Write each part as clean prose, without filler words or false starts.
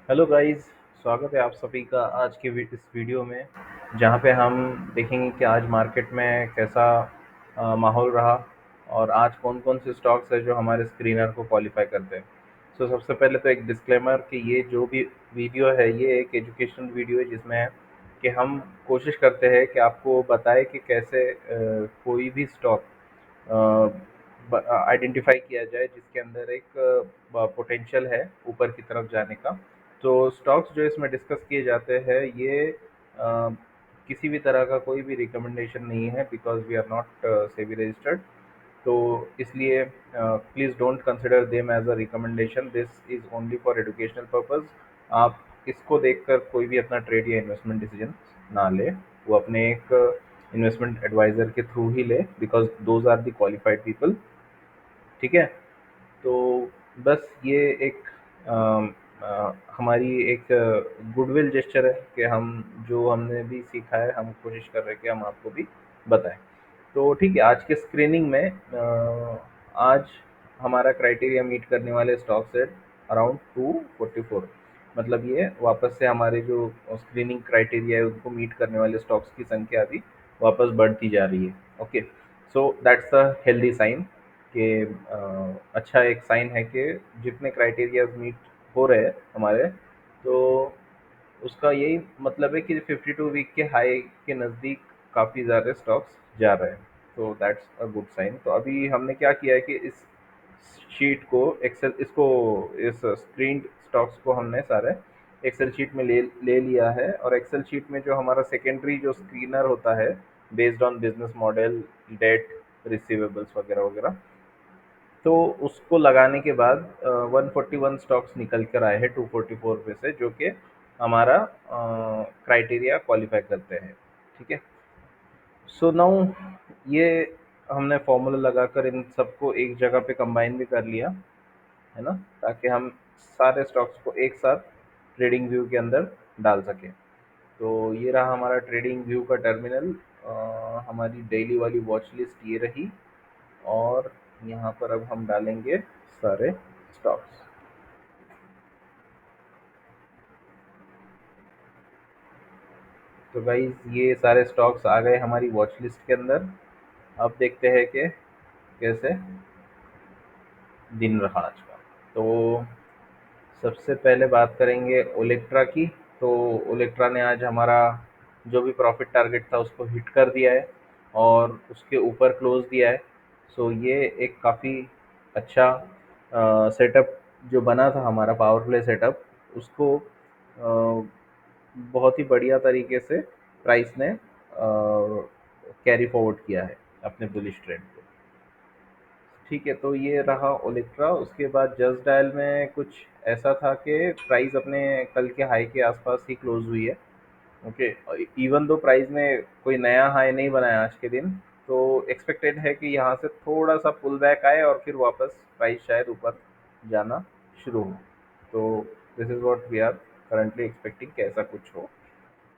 Hello guys. स्वागत है आप सभी का आज के इस वीडियो में, जहां पे हम देखेंगे कि आज मार्केट में कैसा माहौल रहा और आज कौन-कौन से स्टॉक्स हैं जो हमारे स्क्रीनर को क्वालिफाई करते हैं। सबसे पहले तो एक डिस्क्लेमर कि ये जो भी वीडियो है ये एक एजुकेशनल वीडियो है, जिसमें कि हम कोशिश करते हैं कि आपको बताएं कि कैसे कोई भी स्टॉक आइडेंटिफाई किया जाए जिसके अंदर एक पोटेंशियल है ऊपर की तरफ जाने का। तो स्टॉक्स जो इसमें डिस्कस किए जाते हैं ये किसी भी तरह का कोई भी रिकमेंडेशन नहीं है, because we are not SEBI registered. तो इसलिए please don't consider them as a recommendation, this is only for educational purpose. आप इसको देखकर कोई भी अपना ट्रेड या इन्वेस्टमेंट डिसीजन ना ले, वो अपने एक इन्वेस्टमेंट एडवाइज़र के थ्रू ही ले, because those are the qualified people. ठीक है? तो बस ये एक हमारी एक गुडविल जेस्चर है कि हम जो हमने भी सीखा है हम कोशिश कर रहे हैं कि हम आपको भी बताएं। तो ठीक है, आज के स्क्रीनिंग में आज हमारा क्राइटेरिया मीट करने वाले स्टॉक्स है अराउंड 244। मतलब ये वापस से हमारे जो स्क्रीनिंग क्राइटेरिया है उनको मीट करने वाले स्टॉक्स की संख्या अभी वापस बढ़ती जा रही है। Okay, so that's a healthy sign कि अच्छा एक साइन है कि जितने क्राइटेरियाज मीट हो रहे हैं हमारे, तो उसका यही मतलब है कि 52 वीक के हाई के नज़दीक काफ़ी ज़्यादा स्टॉक्स जा रहे हैं। तो दैट्स अ गुड साइन। तो अभी हमने क्या किया है कि इस शीट को एक्सेल इसको इस स्क्रीन स्टॉक्स को हमने सारे एक्सेल शीट में ले ले लिया है, और एक्सेल शीट में जो हमारा सेकेंडरी जो स्क्रीनर होता है based on business model, debt, receivables वगैरह वगैरह, तो उसको लगाने के बाद 141 स्टॉक्स निकल कर आए हैं 244 में से, जो कि हमारा क्राइटेरिया क्वालिफाई करते हैं। ठीक है? सो नाउ ये हमने फॉर्मूला लगाकर इन सबको एक जगह पे कंबाइन भी कर लिया है ना, ताकि हम सारे स्टॉक्स को एक साथ ट्रेडिंग व्यू के अंदर डाल सकें। तो ये रहा हमारा ट्रेडिंग व्यू का टर्मिनल। हमारी डेली वाली वॉच लिस्ट ये रही, और यहाँ पर अब हम डालेंगे सारे स्टॉक्स। तो गाइस ये सारे स्टॉक्स आ गए हमारी वॉच लिस्ट के अंदर। अब देखते हैं कि कैसे दिन रहा आज का। तो सबसे पहले बात करेंगे ओलेक्ट्रा की। तो ओलेक्ट्रा ने आज हमारा जो भी प्रॉफिट टारगेट था उसको हिट कर दिया है और उसके ऊपर क्लोज दिया है। सो ये एक काफ़ी अच्छा सेटअप जो बना था हमारा पावर प्ले सेटअप, उसको बहुत ही बढ़िया तरीके से प्राइस ने कैरी फॉरवर्ड किया है अपने बुलिश ट्रेंड को। ठीक है, तो ये रहा ओलिट्रा। उसके बाद जस्ट डायल में कुछ ऐसा था कि प्राइस अपने कल के हाई के आसपास ही क्लोज हुई है। ओके, इवन दो प्राइस ने कोई नया हाई नहीं बनाया आज के दिन, तो एक्सपेक्टेड है कि यहाँ से थोड़ा सा पुल बैक आए और फिर वापस प्राइस शायद ऊपर जाना शुरू हो। तो this is what we are currently expecting कि ऐसा कुछ हो।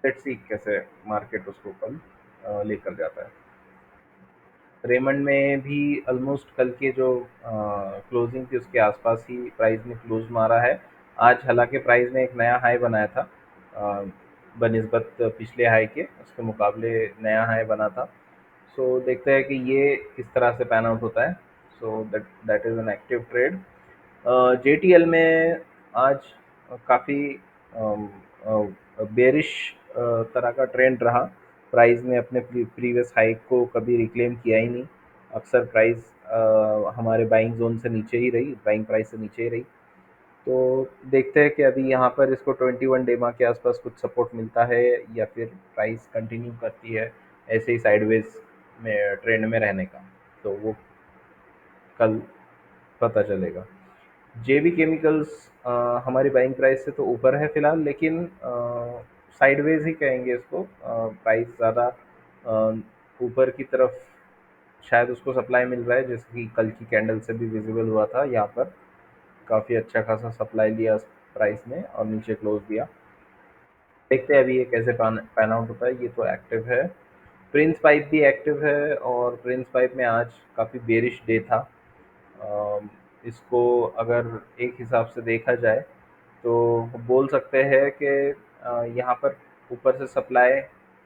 लेट्स सी कैसे मार्केट उसको कल लेकर जाता है। रेमंड में भी ऑलमोस्ट कल के जो क्लोजिंग थी उसके आसपास ही प्राइस ने क्लोज मारा है। आज हालांकि प्राइस ने एक नया हाई बनाया था, बनिस्बत पिछले हाई के उसके मुकाबले नया हाई बना था। सो देखते हैं कि ये किस तरह से पैन आउट होता है। So that that is an active trade. JTL में आज काफ़ी बेरिश तरह का ट्रेंड रहा। प्राइस ने अपने प्रीवियस हाइक को कभी रिक्लेम किया ही नहीं। अक्सर प्राइस हमारे बाइंग जोन से नीचे ही रही, बाइंग प्राइस से नीचे ही रही। तो देखते हैं कि अभी यहाँ पर इसको 21 डेमा के आसपास कुछ सपोर्ट मिलता है या फिर प्राइस कंटिन्यू करती है ऐसे ही साइडवेज में ट्रेंड में रहने का। तो वो कल पता चलेगा। जेबी केमिकल्स हमारी बाइंग प्राइस से तो ऊपर है फिलहाल, लेकिन साइडवेज ही कहेंगे इसको। प्राइस ज़्यादा ऊपर की तरफ शायद उसको सप्लाई मिल रहा है, जैसे कि कल की कैंडल से भी विजिबल हुआ था। यहाँ पर काफ़ी अच्छा खासा सप्लाई लिया प्राइस ने और नीचे क्लोज दिया। देखते हैं अभी ये कैसे पैन आउट होता है। ये तो एक्टिव है। प्रिंस पाइप भी एक्टिव है, और प्रिंस पाइप में आज काफ़ी बेरिश डे था। इसको अगर एक हिसाब से देखा जाए तो बोल सकते हैं कि यहाँ पर ऊपर से सप्लाई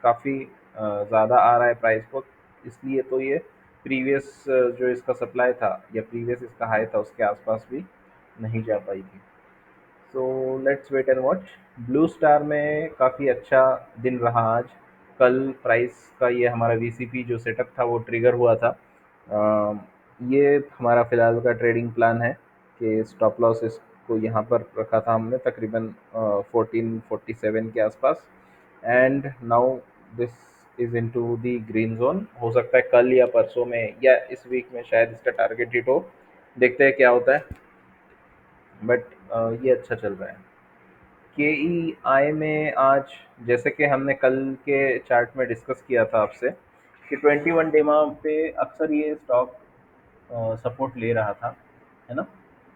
काफ़ी ज़्यादा आ रहा है प्राइस को, इसलिए तो ये प्रीवियस जो इसका सप्लाई था या प्रीवियस इसका हाई था उसके आसपास भी नहीं जा पाई थी। So let's wait and watch. Blue Star में काफ़ी अच्छा दिन रहा आज। कल प्राइस का ये हमारा वीसीपी जो सेटअप था वो ट्रिगर हुआ था। ये हमारा फ़िलहाल का ट्रेडिंग प्लान है कि स्टॉप लॉस इसको यहाँ पर रखा था हमने तकरीबन 1447 के आसपास। And now this is into the green zone. हो सकता है कल या परसों में या इस वीक में शायद इसका टारगेट हिट हो। देखते हैं क्या होता है, बट ये अच्छा चल रहा है। के ई आई में आज, जैसे कि हमने कल के चार्ट में डिस्कस किया था आपसे, कि 21 डेमा पे अक्सर ये स्टॉक सपोर्ट ले रहा था, है ना?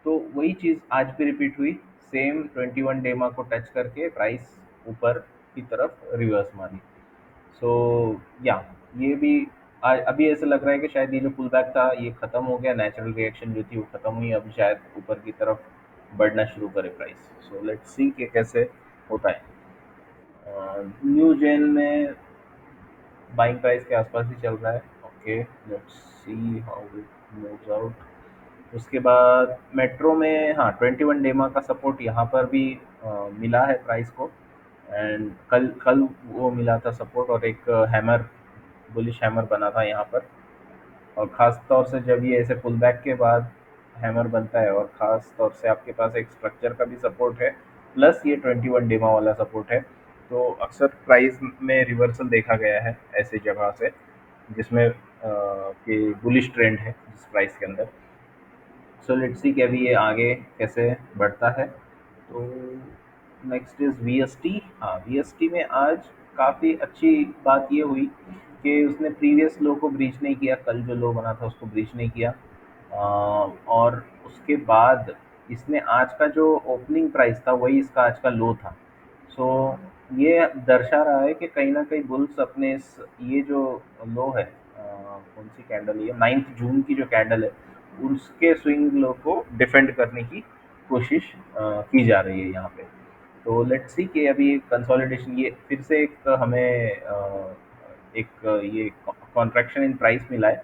तो वही चीज़ आज भी रिपीट हुई। सेम 21 डेमा को टच करके प्राइस ऊपर की तरफ रिवर्स मारी। सो या ये भी अभी ऐसा लग रहा है कि शायद ये जो पुल बैक था ये ख़त्म हो गया, नेचुरल रिएक्शन जो थी वो ख़त्म हुई, अब शायद ऊपर की तरफ बढ़ना शुरू करे प्राइस। सो लेट्स सी कि कैसे होता है। न्यू जेन में बाइंग प्राइस के आसपास ही चल रहा है। Okay, let's see how it moves out. उसके बाद मेट्रो में हाँ 21 डेमा का सपोर्ट यहाँ पर भी मिला है प्राइस को। एंड कल कल वो मिला था सपोर्ट, और एक हैमर, बुलिश हैमर बना था यहाँ पर। और ख़ास तौर से जब ये ऐसे पुल बैक के बाद हैमर बनता है, और ख़ास तौर से आपके पास एक स्ट्रक्चर का भी सपोर्ट है प्लस ये 21 डेमा वाला सपोर्ट है, तो अक्सर प्राइस में रिवर्सल देखा गया है ऐसे जगह से जिसमें कि बुलिश ट्रेंड है जिस प्राइस के अंदर। सो लेट्स सी कि अभी ये आगे कैसे बढ़ता है। तो next is V S T. हाँ, वी एस टी में आज काफ़ी अच्छी बात ये हुई कि उसने प्रीवियस लो को ब्रीच नहीं किया, कल जो लो बना था उसको ब्रीच नहीं किया। और उसके बाद इसने आज का जो ओपनिंग प्राइस था वही इसका आज का लो था। सो ये दर्शा रहा है कि कहीं ना कहीं बुल्स अपने इस ये जो लो है, कौन सी कैंडल है ये, 9 जून की जो कैंडल है, उसके स्विंग लो को डिफेंड करने की कोशिश की जा रही है यहाँ पे। तो लेट्स सी कि अभी कंसोलिडेशन ये फिर से एक हमें एक ये कॉन्ट्रैक्शन इन प्राइस मिला है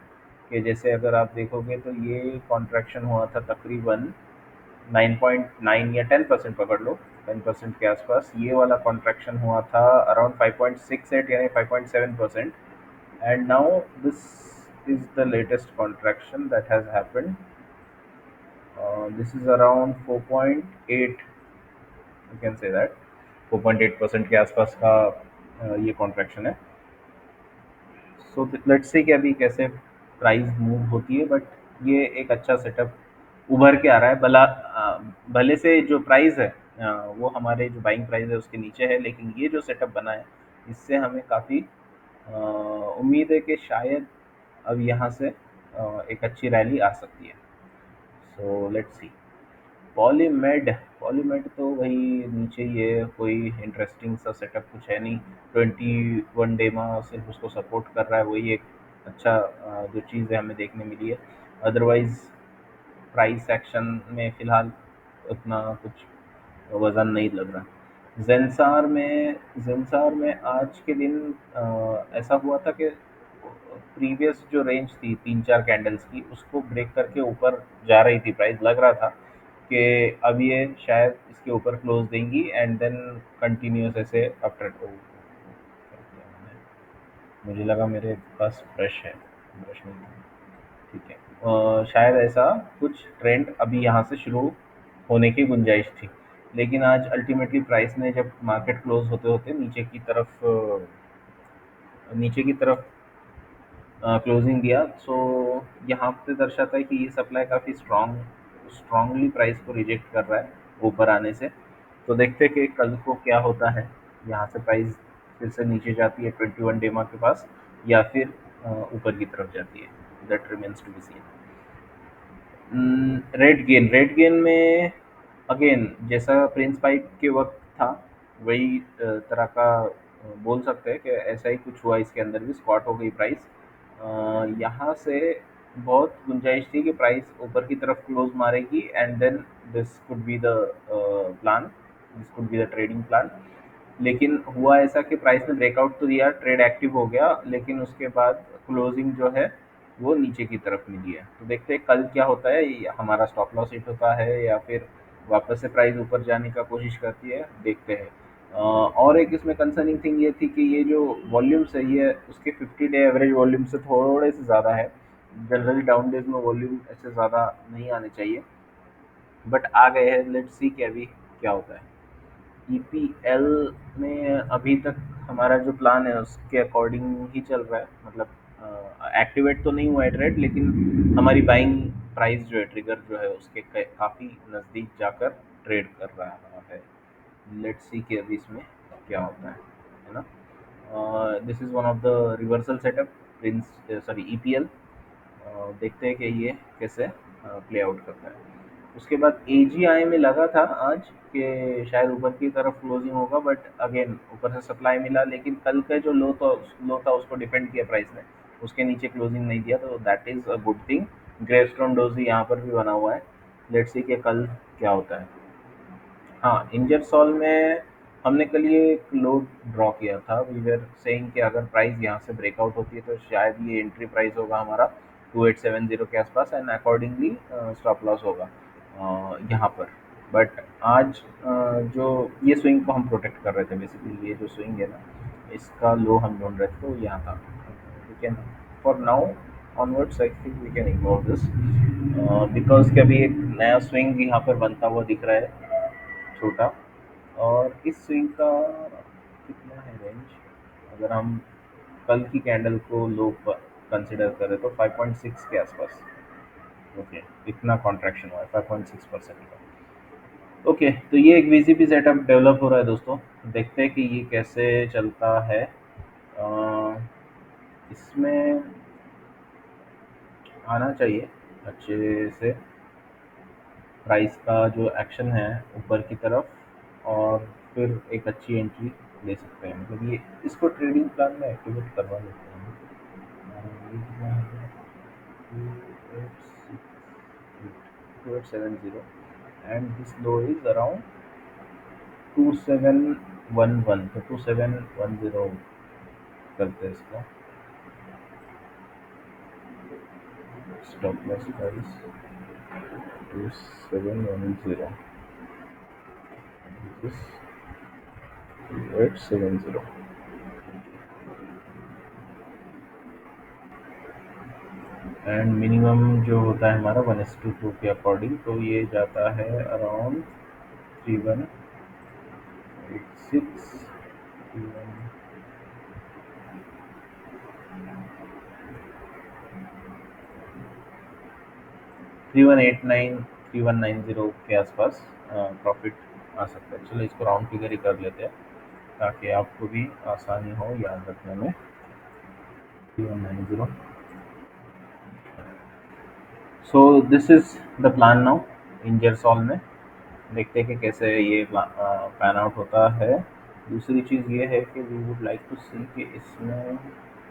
कि जैसे अगर आप देखोगे तो ये कॉन्ट्रैक्शन हुआ था तकरीबन 9.9 या 10% पकड़ लो, 10% के आसपास ये वाला कॉन्ट्रैक्शन हुआ था, अराउंड 5.68 यानी 5.7%। And now this is the latest contraction that has happened. This is around 4.8, you can say that 4.8% के आसपास का ये कॉन्ट्रैक्शन है। सो लेट्स सी कि अभी कैसे प्राइस मूव होती है, बट ये एक अच्छा सेटअप उभर के आ रहा है। भले से जो प्राइस है वो हमारे जो बाइंग प्राइस है उसके नीचे है, लेकिन ये जो सेटअप बना है इससे हमें काफ़ी उम्मीद है कि शायद अब यहाँ से एक अच्छी रैली आ सकती है। So let's see. पॉलीमेड, पॉलीमेड तो वही नीचे ही है, कोई इंटरेस्टिंग सा सेटअप कुछ है नहीं। 21 डेमा सिर्फ उसको सपोर्ट कर रहा है, वही एक अच्छा जो चीज़ है हमें देखने मिली है। अदरवाइज प्राइस एक्शन में फ़िलहाल उतना कुछ वज़न नहीं लग रहा। ज़ेंसार में आज के दिन ऐसा हुआ था कि प्रीवियस जो रेंज थी 3-4 कैंडल्स की उसको ब्रेक करके ऊपर जा रही थी प्राइस, लग रहा था कि अब ये शायद इसके ऊपर क्लोज देंगी एंड देन कंटिन्यूस ऐसे आफ्टर। मुझे लगा मेरे पास ब्रश है, ब्रश नहीं था। ठीक है, शायद ऐसा कुछ ट्रेंड अभी यहाँ से शुरू होने की गुंजाइश थी, लेकिन आज अल्टीमेटली प्राइस ने जब मार्केट क्लोज होते होते नीचे की तरफ क्लोजिंग दिया, सो यहाँ पे दर्शाता है कि ये सप्लाई काफ़ी स्ट्रांगली प्राइस को रिजेक्ट कर रहा है ऊपर आने से। तो देखते हैं कि कल को क्या होता है, यहाँ से प्राइस फिर से नीचे जाती है 21 डेमा के पास या फिर ऊपर की तरफ जाती है, that remains to be seen. रेड गेन में अगेन जैसा प्रिंस पाइप के वक्त था वही तरह का बोल सकते हैं कि ऐसा ही कुछ हुआ, इसके अंदर भी स्क्वाट हो गई प्राइस। यहाँ से बहुत गुंजाइश थी कि प्राइस ऊपर की तरफ क्लोज मारेगी and then this could be the plan this could be the trading plan. लेकिन हुआ ऐसा कि प्राइस ने ब्रेकआउट तो दिया, ट्रेड एक्टिव हो गया, लेकिन उसके बाद क्लोजिंग जो है वो नीचे की तरफ मिली है। तो देखते हैं कल क्या होता है, ये हमारा स्टॉप लॉस हिट होता है या फिर वापस से प्राइस ऊपर जाने का कोशिश करती है, देखते हैं। और एक इसमें कंसर्निंग थिंग ये थी कि ये जो वॉल्यूम्स है ये उसके 50 डे एवरेज वॉल्यूम से थोड़े से ज़्यादा है। जनरली डाउन डेज में वॉल्यूम ऐसे ज़्यादा नहीं आने चाहिए, बट आ गए हैं। लेट्स सी कि अभी क्या होता है। ईपीएल में अभी तक हमारा जो प्लान है उसके अकॉर्डिंग ही चल रहा है, मतलब एक्टिवेट तो नहीं हुआ है ट्रेड, लेकिन हमारी बाइंग प्राइस जो है, ट्रिगर जो है उसके काफ़ी नज़दीक जाकर ट्रेड कर रहा है। लेट्स सी कि अभी इसमें क्या होता है ना। This is one of the reversal setup Prince, sorry EPL. देखते हैं कि ये कैसे प्ले आउट करता है। उसके बाद एजीआई में लगा था आज कि शायद ऊपर की तरफ क्लोजिंग होगा, बट अगेन ऊपर से सप्लाई मिला, लेकिन कल का जो लो था उसको डिफेंड किया प्राइस ने, उसके नीचे क्लोजिंग नहीं दिया, तो that is a good thing. Gravestone doji यहाँ पर भी बना हुआ है। लेट्स सी कि कल क्या होता है। हाँ, इंजरसॉल में हमने कल ये एक लो ड्रॉ किया था। वी वर सेइंग कि अगर प्राइस यहाँ से ब्रेकआउट होती है तो शायद ये एंट्री प्राइस होगा हमारा 2870 के आसपास, एंड अकॉर्डिंगली स्टॉप लॉस होगा यहाँ पर। बट आज जो ये स्विंग को हम प्रोटेक्ट कर रहे थे, बेसिकली ये जो स्विंग है ना, इसका लो हम ढूंढ रहे थे, तो यहाँ था। We can for now onwards I think we can ignore this, because कि अभी एक नया स्विंग यहाँ पर बनता हुआ दिख रहा है, छोटा। और इस स्विंग का कितना है रेंज, अगर हम कल की कैंडल को लो कंसिडर करें तो 5.6 के आसपास। ओके, इतना कॉन्ट्रैक्शन हुआ है 5.6% का। ओके, तो ये एक वीसीपी सेटअप डेवलप हो रहा है दोस्तों। देखते हैं कि ये कैसे चलता है। इसमें आना चाहिए अच्छे से प्राइस का जो एक्शन है ऊपर की तरफ, और फिर एक अच्छी एंट्री ले सकते हैं। मतलब ये इसको ट्रेडिंग प्लान में एक्टिवेट करवा लेते हैं। ये कितना है, 2870, and this low is around 2711, तो 2710 करते हैं इसका stop loss price 2710, 2870, and minimum जो होता है हमारा 1:2 के अकॉर्डिंग, तो ये जाता है अराउंड 3186, 3189, 3190 के आसपास प्रॉफिट आ सकता है। चलो इसको राउंड फिगर ही कर लेते हैं ताकि आपको भी आसानी हो याद रखने में। 3190, so this is the plan now Ingersoll में। देखते हैं कि कैसे ये पैन आउट होता है। दूसरी चीज़ ये है कि वी वुड लाइक टू सी कि इसमें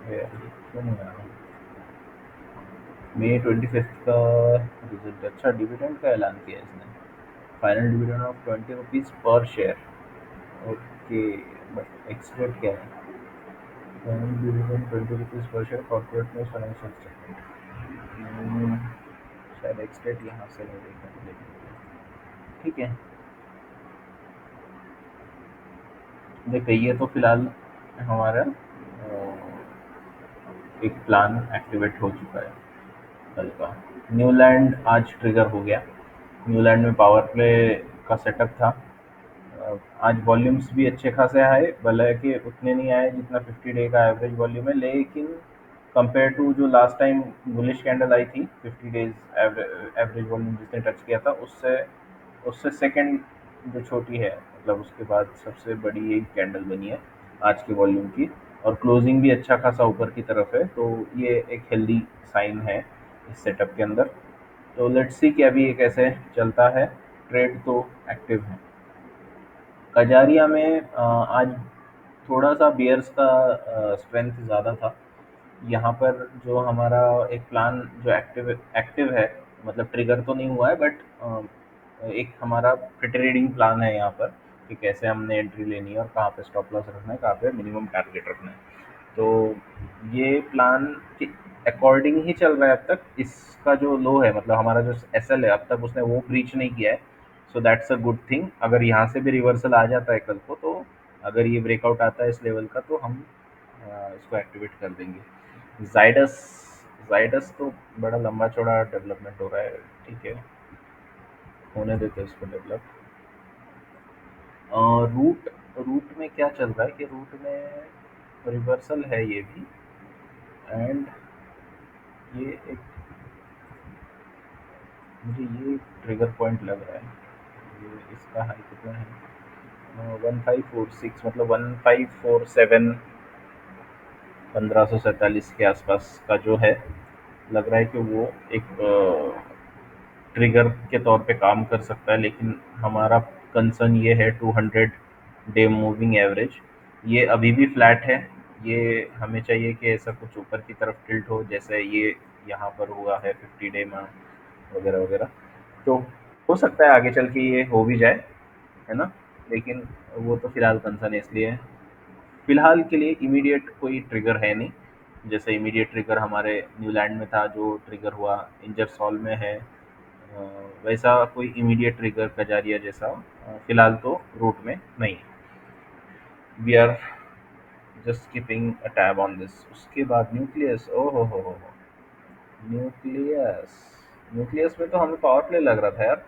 क्यों नहीं आ रहा। मई 25 का रिजल्ट, अच्छा डिविडेंड का ऐलान किया इसने। फाइनल डिविडेंड ऑफ 20 रुपीज़ पर शेयर। ओके, बट एक्सपेक्ट क्या है? फाइनल डिविडेंड 20 रुपीज़ पर शेयर, कॉर्पोरेट में फाइनेंशियल स्टेटमेंट। शायद एक्सपेक्ट यहाँ से नहीं देखा, ठीक है। देखिए ये तो फिलहाल हमारा एक प्लान एक्टिवेट हो चुका है कल का। न्यूलैंड आज ट्रिगर हो गया। न्यूलैंड में पावर प्ले का सेटअप था। आज वॉल्यूम्स भी अच्छे खासे आए, भले कि उतने नहीं आए जितना 50 डे का एवरेज वॉल्यूम है, लेकिन कंपेयर टू जो लास्ट टाइम बुलिश कैंडल आई थी 50 डेज एवरेज वॉल्यूम जिसने टच किया था, उससे उससे सेकंड जो छोटी है, मतलब उसके बाद सबसे बड़ी एक कैंडल बनी है आज के वॉल्यूम की, और क्लोजिंग भी अच्छा खासा ऊपर की तरफ है, तो ये एक हेल्दी साइन है इस सेटअप के अंदर। तो लेट्स सी कि अभी ये कैसे चलता है। ट्रेड तो एक्टिव है। कजारिया में आज थोड़ा सा बियर्स का स्ट्रेंथ ज़्यादा था। यहाँ पर जो हमारा एक प्लान जो एक्टिव एक्टिव है, मतलब ट्रिगर तो नहीं हुआ है, बट एक हमारा ट्रेडिंग प्लान है यहाँ पर, कि कैसे हमने एंट्री लेनी है और कहाँ पे स्टॉप लॉस रखना है, कहाँ पे मिनिमम टारगेट रखना है। तो ये प्लान के अकॉर्डिंग ही चल रहा है अब तक। इसका जो लो है, मतलब हमारा जो एसएल है, अब तक उसने वो ब्रीच नहीं किया है। सो दैट्स अ गुड थिंग। अगर यहाँ से भी रिवर्सल आ जाता है कल को, तो अगर ये ब्रेकआउट आता है इस लेवल का, तो हम इसको एक्टिवेट कर देंगे। जाइडस जाइडस तो बड़ा लंबा चौड़ा डेवलपमेंट हो रहा है। ठीक है, होने देते हैं इसको डेवलप। रूट रूट में क्या चल रहा है कि रूट में रिवर्सल है ये भी। एंड ये एक, मुझे ये ट्रिगर पॉइंट लग रहा है। ये इसका हाई कितना है? 1546, मतलब 1547, 1547 के आसपास का जो है, लग रहा है कि वो एक ट्रिगर के तौर पे काम कर सकता है। लेकिन हमारा कंसर्न ये है 200 डे मूविंग एवरेज, ये अभी भी फ्लैट है। ये हमें चाहिए कि ऐसा कुछ ऊपर की तरफ टिल्ट हो, जैसे ये यहाँ पर हुआ है 50 डे में, वगैरह वगैरह। तो हो सकता है आगे चल के ये हो भी जाए, है ना? लेकिन वो तो फिलहाल कंसर्न इसलिए है। फिलहाल के लिए इमीडिएट कोई ट्रिगर है नहीं। जैसे इमीडिएट ट्रिगर हमारे न्यूलैंड में था, जो ट्रिगर हुआ इंजरसॉल में है। वैसा कोई इमीडिएट ट्रिगर कजारिया जैसा फिलहाल तो रूट में नहीं है। We are just keeping a tab on this. उसके बाद न्यूक्लियस, ओ हो, न्यूक्लियस न्यूक्लियस में तो हमें पावर प्ले लग रहा था यार।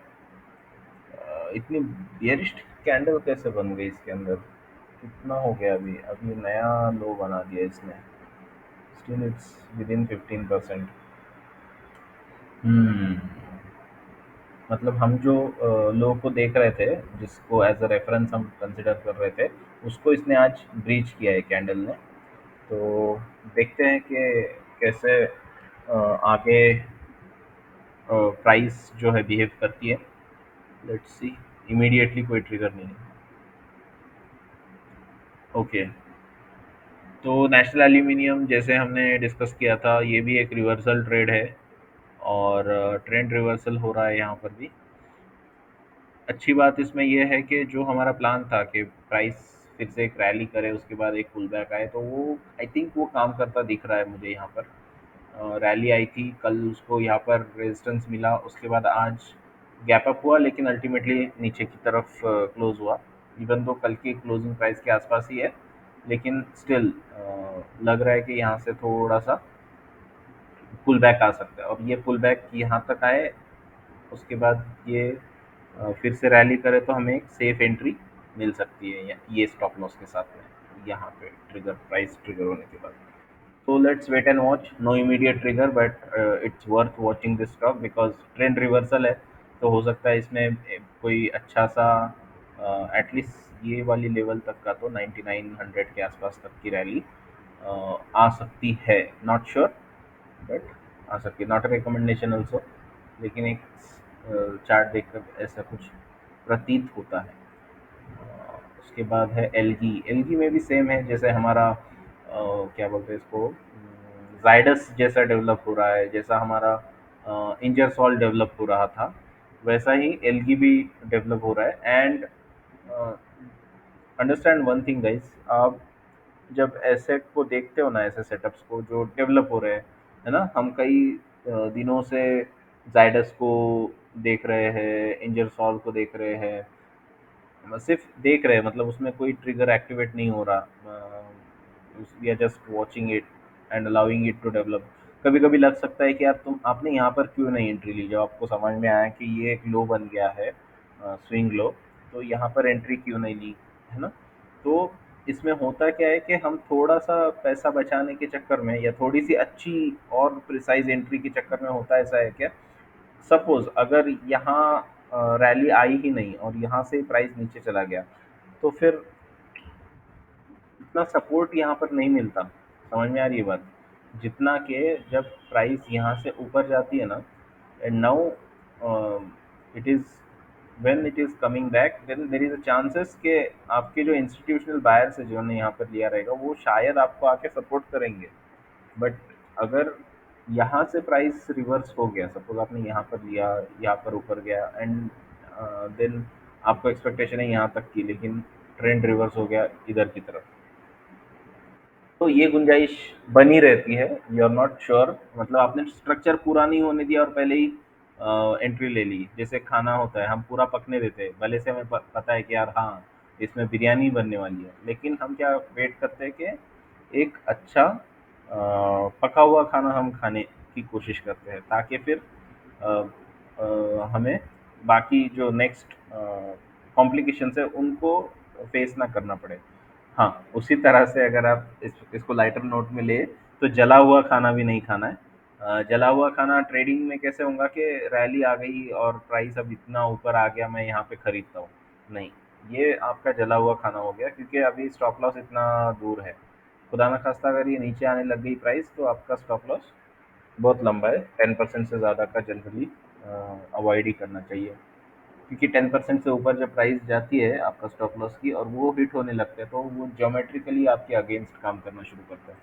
इतनी बियरिश कैंडल कैसे बन गई इसके अंदर? कितना हो गया? अभी अभी नया लो बना दिया इसने। Still it's with in 15%। हम्म मतलब हम जो लो को देख रहे थे, जिसको एज अ रेफरेंस हम कंसिडर कर रहे थे, उसको इसने आज ब्रीच किया है कैंडल ने। तो देखते हैं कि कैसे आगे प्राइस जो है बिहेव करती है। Let's see. इमीडिएटली कोई ट्रिगर नहीं है। ओके, तो नेशनल एल्यूमिनियम जैसे हमने डिस्कस किया था, ये भी एक रिवर्सल ट्रेड है। और ट्रेंड रिवर्सल हो रहा है यहाँ पर भी। अच्छी बात इसमें ये है कि जो हमारा प्लान था कि प्राइस फिर से एक रैली करे, उसके बाद एक पुल बैक आए, तो वो आई थिंक वो काम करता दिख रहा है मुझे यहाँ पर। रैली आई थी कल, उसको यहाँ पर रेजिस्टेंस मिला, उसके बाद आज गैप अप हुआ, लेकिन अल्टीमेटली नीचे की तरफ क्लोज हुआ। इवन दो कल की क्लोजिंग प्राइस के आसपास ही है, लेकिन स्टिल लग रहा है कि यहाँ से थोड़ा सा पुल बैक आ सकता है। और ये पुल बैक यहाँ तक आए, उसके बाद ये फिर से रैली करे, तो हमें एक सेफ एंट्री मिल सकती है ये स्टॉप लॉस के साथ में, यहाँ पे ट्रिगर, प्राइस ट्रिगर होने के बाद। So let's wait and watch. No immediate trigger, but it's worth watching this stock because trend reversal है। तो हो सकता है इसमें कोई अच्छा सा एटलीस्ट ये वाली लेवल तक का, तो 9900 के आसपास तक की रैली आ सकती है। नॉट श्योर, बट आ सकती है। नॉट अ रिकमेंडेशन ऑल्सो, लेकिन एक चार्ट देखकर ऐसा कुछ प्रतीत होता है। उसके बाद है एलगी। एलगी में भी सेम है, जैसे हमारा क्या बोलते हैं इसको, जाइडस जैसा डेवलप हो रहा है, जैसा हमारा इंजरसॉल डेवलप हो रहा था, वैसा ही एलगी भी डेवलप हो रहा है। And understand one thing guys, आप जब एसेट को देखते हो ना, ऐसे सेटअप्स को जो डेवलप हो रहे हैं, है ना, हम कई दिनों से जाइडस को देख रहे हैं, इंजरसॉल को देख रहे हैं, सिर्फ देख रहे हैं, मतलब उसमें कोई ट्रिगर एक्टिवेट नहीं हो रहा। We are just watching it and allowing it to develop. कभी कभी लग सकता है कि यार तुम आपने यहाँ पर क्यों नहीं एंट्री ली, जब आपको समझ में आया कि ये एक लो बन गया है, स्विंग लो, तो यहाँ पर एंट्री क्यों नहीं ली, है ना? तो इसमें होता क्या है कि हम थोड़ा सा पैसा बचाने के चक्कर में, या थोड़ी सी अच्छी और प्रिसाइज एंट्री के चक्कर में, होता ऐसा है क्या, सपोज अगर यहाँ रैली आई ही नहीं और यहाँ से प्राइस नीचे चला गया, तो फिर इतना सपोर्ट यहाँ पर नहीं मिलता। समझ में आ रही है बात? जितना कि जब प्राइस यहाँ से ऊपर जाती है ना, and now it is, when it is coming back, then there is a chances कि आपके जो इंस्टीट्यूशनल बायर्स है जिन्होंने यहाँ पर लिया रहेगा, वो शायद आपको आके सपोर्ट करेंगे। बट अगर यहाँ से प्राइस रिवर्स हो गया, सपोज आपने यहाँ पर लिया, यहाँ पर ऊपर गया, एंड देन आपको एक्सपेक्टेशन है यहाँ तक की, लेकिन ट्रेंड रिवर्स हो गया इधर की तरफ। तो ये गुंजाइश बनी रहती है, यू आर नॉट श्योर, मतलब आपने स्ट्रक्चर पूरा नहीं होने दिया और पहले ही एंट्री ले ली। जैसे खाना होता है, हम पूरा पकने देते हैं, भले से हमें पता है कि यार हाँ इसमें बिरयानी बनने वाली है, लेकिन हम क्या वेट करते हैं कि एक अच्छा पका हुआ खाना हम खाने की कोशिश करते हैं, ताकि फिर अ, हमें बाकी जो नेक्स्ट कॉम्प्लिकेशंस है उनको फेस ना करना पड़े। हाँ, उसी तरह से अगर आप इसको लाइटर नोट में ले, तो जला हुआ खाना भी नहीं खाना है। जला हुआ खाना ट्रेडिंग में कैसे होगा कि रैली आ गई और प्राइस अब इतना ऊपर आ गया, मैं यहाँ पे खरीदता हूँ। नहीं, ये आपका जला हुआ खाना हो गया, क्योंकि अभी स्टॉप लॉस इतना दूर है। खुदा न खास्ता अगर ये नीचे आने लग गई प्राइस, तो आपका स्टॉप लॉस बहुत लंबा है। 10% से ज़्यादा का जनरली अवॉइड ही करना चाहिए, क्योंकि 10% से ऊपर जब प्राइस जाती है आपका स्टॉप लॉस की और वो हिट होने लगता है, तो वो ज्योमेट्रिकली आपके अगेंस्ट काम करना शुरू करता है।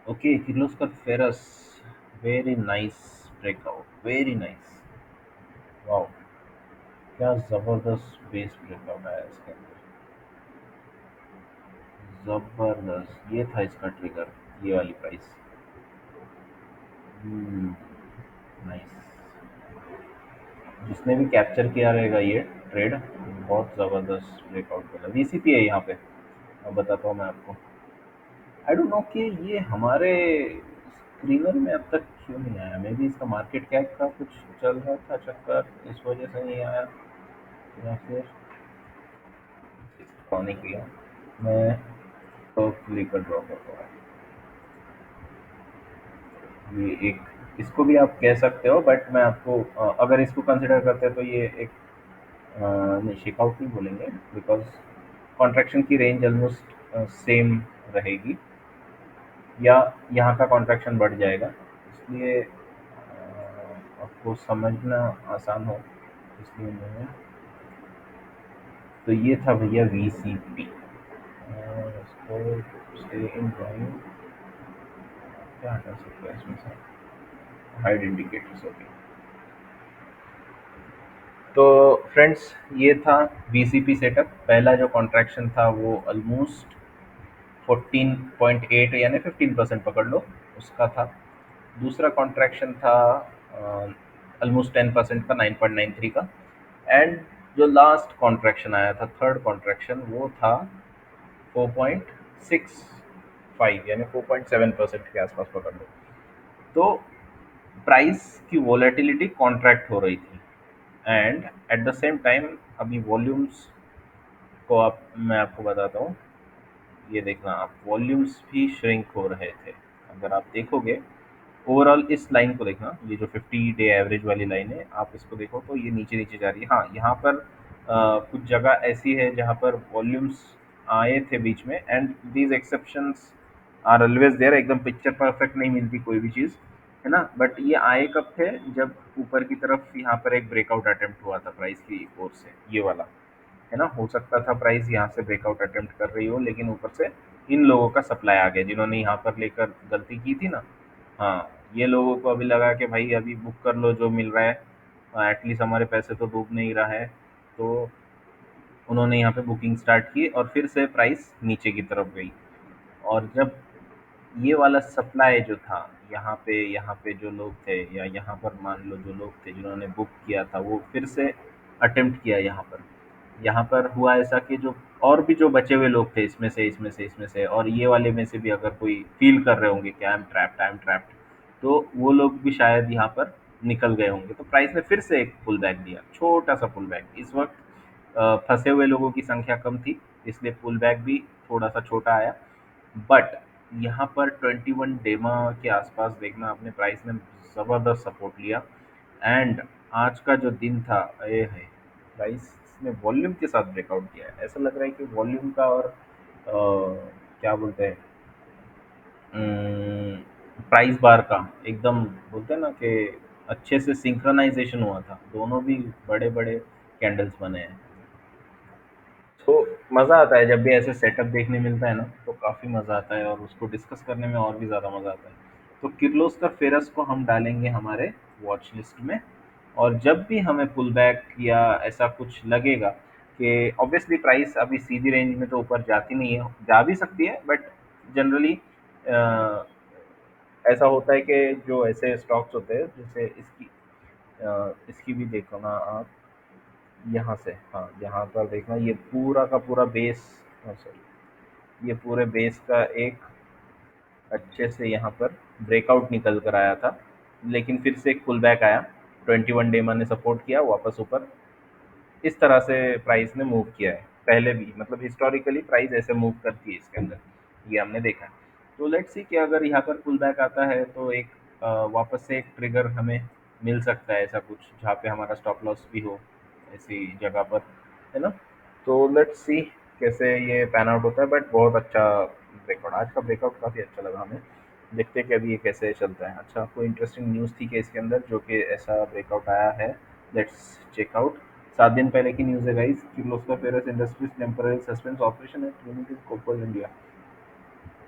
Okay, Kirloskar ferrous, very nice breakout, very nice. Wow, क्या जबरदस्त बेस ब्रेकआउट आया इसके अंदर, जबरदस्त। ये था इसका ट्रिगर, ये वाली प्राइस। नाइस। जिसने भी कैप्चर किया रहेगा ये ट्रेड, बहुत ज़बरदस्त ब्रेकआउट करा। वीसीपी है यहाँ पे, अब बताता हूँ मैं आपको। आई डोंट नो कि ये हमारे स्क्रीनर में अब तक क्यों नहीं आया। मे बी इसका मार्केट कैप का कुछ चल रहा था चक्कर, इस वजह से नहीं आया, या फिर इसको नहीं किया। मैं तो क्लिक कर ड्रॉ करता हूँ। ये एक, इसको भी आप कह सकते हो, बट मैं आपको अगर इसको कंसिडर करते हैं तो ये एक नहीं, शेकआउट नहीं बोलेंगे, बिकॉज कॉन्ट्रैक्शन की रेंज ऑलमोस्ट सेम रहेगी, या यहाँ का कॉन्ट्रैक्शन बढ़ जाएगा, इसलिए आपको समझना आसान हो, इसलिए मैंने, तो ये था भैया वीसीपी। इसको स्टे इन ड्राइंग, क्या हटा सकते हैं इसमें से, हाइड इंडिकेटर्स, ओके। तो फ्रेंड्स, ये था वीसीपी सेटअप। पहला जो कॉन्ट्रैक्शन था वो ऑलमोस्ट 14.8 यानी 15% पकड़ लो, उसका था। दूसरा कॉन्ट्रैक्शन था ऑलमोस्ट 10% का, 9.93 का। एंड जो लास्ट कॉन्ट्रैक्शन आया था, थर्ड कॉन्ट्रैक्शन, वो था 4.65 यानी 4.7% के आसपास पकड़ लो। तो प्राइस की वॉलेटिलिटी कॉन्ट्रैक्ट हो रही थी, and at the same time अभी वॉल्यूम्स को आप, मैं आपको बताता हूँ, ये देखना आप, वॉल्यूम्स भी श्रिंक हो रहे थे। अगर आप देखोगे ओवरऑल इस लाइन को देखना, ये जो 50 डे एवरेज वाली लाइन है, आप इसको देखो तो ये नीचे नीचे जा रही है। हाँ, यहाँ पर कुछ जगह ऐसी है जहाँ पर वॉल्यूम्स आए थे बीच में, and these exceptions are always there. एकदम पिक्चर परफेक्ट नहीं मिलती कोई भी चीज़, है ना, बट ये आए कब थे, जब ऊपर की तरफ यहाँ पर एक ब्रेकआउट अटेम्प्ट हुआ था प्राइस की ओर से, ये वाला, है ना। हो सकता था प्राइस यहाँ से ब्रेकआउट अटेम्प्ट कर रही हो, लेकिन ऊपर से इन लोगों का सप्लाई आ गया जिन्होंने यहाँ पर लेकर गलती की थी ना। हाँ, ये लोगों को अभी लगा कि भाई अभी बुक कर लो जो मिल रहा है, एटलीस्ट हमारे पैसे तो डूब नहीं रहा है। तो उन्होंने यहाँ पे बुकिंग स्टार्ट की और फिर से प्राइस नीचे की तरफ गई। और जब ये वाला सप्लाई जो था, यहाँ पे जो लोग थे, या यहाँ पर मान लो जो लोग थे जिन्होंने बुक किया था, वो फिर से अटेम्प्ट किया यहाँ पर। यहाँ पर हुआ ऐसा कि जो और भी जो बचे हुए लोग थे, इसमें से और ये वाले में से भी अगर कोई फील कर रहे होंगे कि आई एम ट्रैप्ड, तो वो लोग भी शायद यहाँ पर निकल गए होंगे। तो प्राइस ने फिर से एक पुल बैक दिया, छोटा सा पुल बैक। इस वक्त फंसे हुए लोगों की संख्या कम थी, इसलिए पुल बैक भी थोड़ा सा छोटा आया। बट यहाँ पर 21 डेमा के आसपास देखना आपने, प्राइस ने ज़बरदस्त सपोर्ट लिया। एंड आज का जो दिन था, ये है, प्राइस ने वॉल्यूम के साथ ब्रेकआउट किया है। ऐसा लग रहा है कि वॉल्यूम का और क्या बोलते हैं, प्राइस बार का एकदम, बोलते हैं ना कि अच्छे से सिंक्रोनाइजेशन हुआ था, दोनों भी बड़े बड़े कैंडल्स बने हैं। तो मज़ा आता है जब भी ऐसे सेटअप देखने मिलता है ना, तो काफ़ी मज़ा आता है और उसको डिस्कस करने में और भी ज़्यादा मज़ा आता है। तो किर्लोस्कर फेरस को हम डालेंगे हमारे वॉच लिस्ट में, और जब भी हमें पुल बैक या ऐसा कुछ लगेगा कि ऑब्वियसली प्राइस अभी सीधी रेंज में तो ऊपर जाती नहीं है, जा भी सकती है बट जनरली ऐसा होता है कि जो ऐसे स्टॉक्स होते हैं जैसे इसकी भी देखो ना आप, यहाँ से, हाँ यहाँ पर देखना, ये पूरा का पूरा बेस, सॉरी, ये पूरे बेस का एक अच्छे से यहाँ पर ब्रेकआउट निकल कर आया था, लेकिन फिर से एक पुल बैक आया, 21 डे मैंने सपोर्ट किया वापस ऊपर। इस तरह से प्राइस ने मूव किया है पहले भी, मतलब हिस्टोरिकली प्राइस ऐसे मूव करती है इसके अंदर, ये हमने देखा है। तो लेट्स सी कि अगर यहाँ पर पुल बैक आता है तो एक वापस से एक ट्रिगर हमें मिल सकता है, ऐसा कुछ जहाँ पे हमारा स्टॉप लॉस भी हो ऐसी जगह पर, है ना। तो लेट्स सी कैसे ये पैन आउट होता है, बट बहुत अच्छा ब्रेकआउट, आज का ब्रेकआउट काफ़ी अच्छा लगा हमें। देखते हैं कि अभी ये कैसे चलता है। अच्छा, कोई इंटरेस्टिंग न्यूज़ थी कि इसके अंदर जो कि ऐसा ब्रेकआउट आया है, लेट्स चेक आउट। 7 दिन पहले की न्यूज़ है guys, Kirloskar ferrous industries temporary suspends operation at limited Koppers India.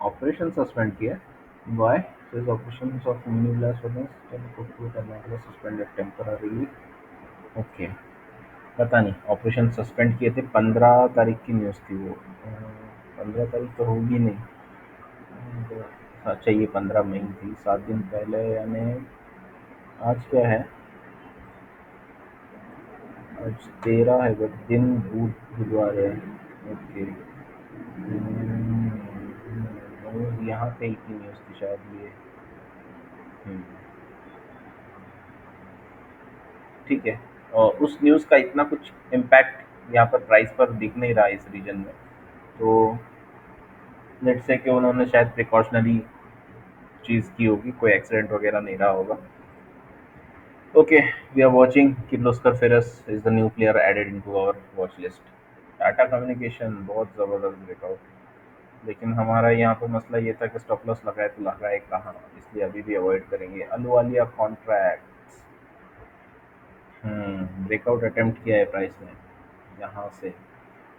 Operation suspend किया, why? Says operations of mini glass furnace टेलीकोपुर कर्नाटक सस्पेंडेड टेम्पररीली। ओके, पता नहीं, ऑपरेशन सस्पेंड किए थे, 15 तारीख की न्यूज़ थी वो। 15 तारीख तो होगी नहीं। अच्छा, ये 15 मई थी, 7 दिन पहले, यानी आज क्या है? आज 13 है, बट दिन बुधवार है। ओके। न्यूज़ यहाँ पे ही की न्यूज़ थी शायद ये। हम्म, ठीक है। और उस न्यूज़ का इतना कुछ इम्पैक्ट यहाँ पर प्राइस पर दिख नहीं रहा है इस रीजन में। तो लेट्स से कि उन्होंने शायद प्रिकॉशनरी चीज़ की होगी, कोई एक्सीडेंट वगैरह नहीं रहा होगा। Okay, we are watching Kirloskar ferrous is the new player added into our watch list. Tata communication बहुत ज़बरदस्त ब्रेकआउट, लेकिन हमारा यहाँ पर मसला ये था कि स्टॉप लॉस लगाए तो लगाए कहाँ, इसलिए अभी भी अवॉइड करेंगे। अहलुवालिया कॉन्ट्रैक्ट, ब्रेकआउट अटेम्प्ट किया है प्राइस ने यहाँ से।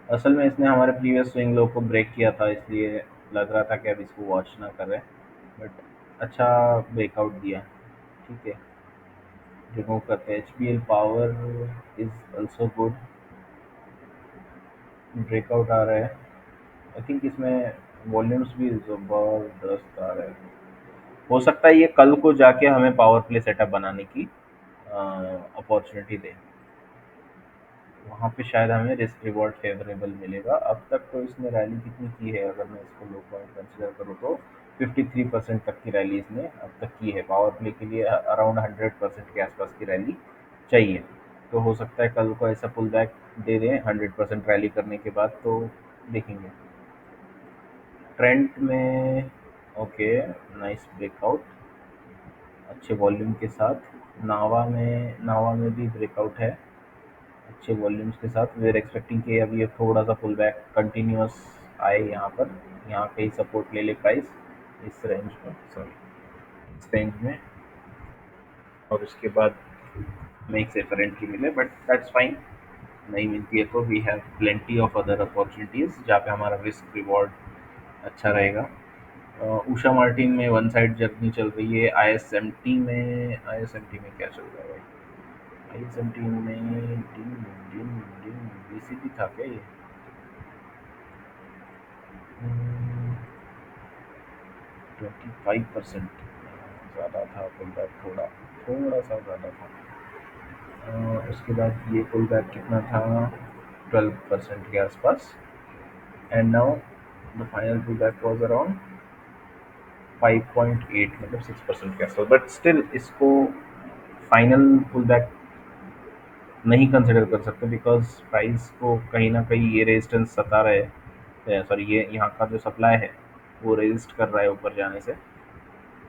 असल में इसने हमारे प्रीवियस स्विंग लो को ब्रेक किया था, इसलिए लग रहा था कि अब इसको वॉच ना करें, बट अच्छा ब्रेकआउट दिया। ठीक है, रिमूव करते हैं। H P L power is also good, breakout आ रहा है। आई थिंक इसमें वॉल्यूम्स भी ज़बरदस्त आ रहे हैं। हो सकता है ये कल को जाके हमें पावर प्ले सेटअप बनाने की अपॉर्चुनिटी दे, वहाँ पे शायद हमें रिस्क रिवॉर्ड फेवरेबल मिलेगा। अब तक तो इसने रैली कितनी की है, अगर मैं इसको लो पॉइंट कंसिडर करूँ तो 53% तक की रैली इसने अब तक की है। पावर प्ले के लिए अराउंड 100% के आसपास की रैली चाहिए। तो हो सकता है कल को ऐसा पुल बैक दे दें 100% रैली करने के बाद, तो देखेंगे। ट्रेंड में ओके, नाइस ब्रेकआउट अच्छे वॉल्यूम के साथ। नावा में भी ब्रेकआउट है अच्छे वॉल्यूम्स के साथ। वी आर एक्सपेक्टिंग कि अभी ये थोड़ा सा पुल बैक कंटिन्यूअस आए यहाँ पर, यहाँ पे ही सपोर्ट ले ले प्राइस इस रेंज में, सॉरी इस रेंज में, और उसके बाद हमें एक सेफर एंट्री मिले, बट दैट्स फाइन। नहीं मिलती है तो we have plenty of other opportunities जहाँ पे हमारा रिस्क रिवॉर्ड अच्छा रहेगा। उषा मार्टिन में वन साइड जर्नी चल रही है। आई एस एम टी में क्या चल रहा है भाई? आई एस एम टी में डिन डिन डिन बीसीपी था क्या ये? 25% ज़्यादा था पुल बैक, थोड़ा थोड़ा सा ज़्यादा था। उसके बाद ये पुल बैक कितना था? 12% के आसपास। And now the final pull back was around 5.8, मतलब 6% के आसपास, बट स्टिल इसको फाइनल पुल बैक नहीं कंसिडर कर सकते, बिकॉज प्राइस को कहीं ना कहीं ये रेजिस्टेंस सता रहे हैं, सॉरी ये यहाँ का जो सप्लाई है वो रेजिस्ट कर रहा है ऊपर जाने से।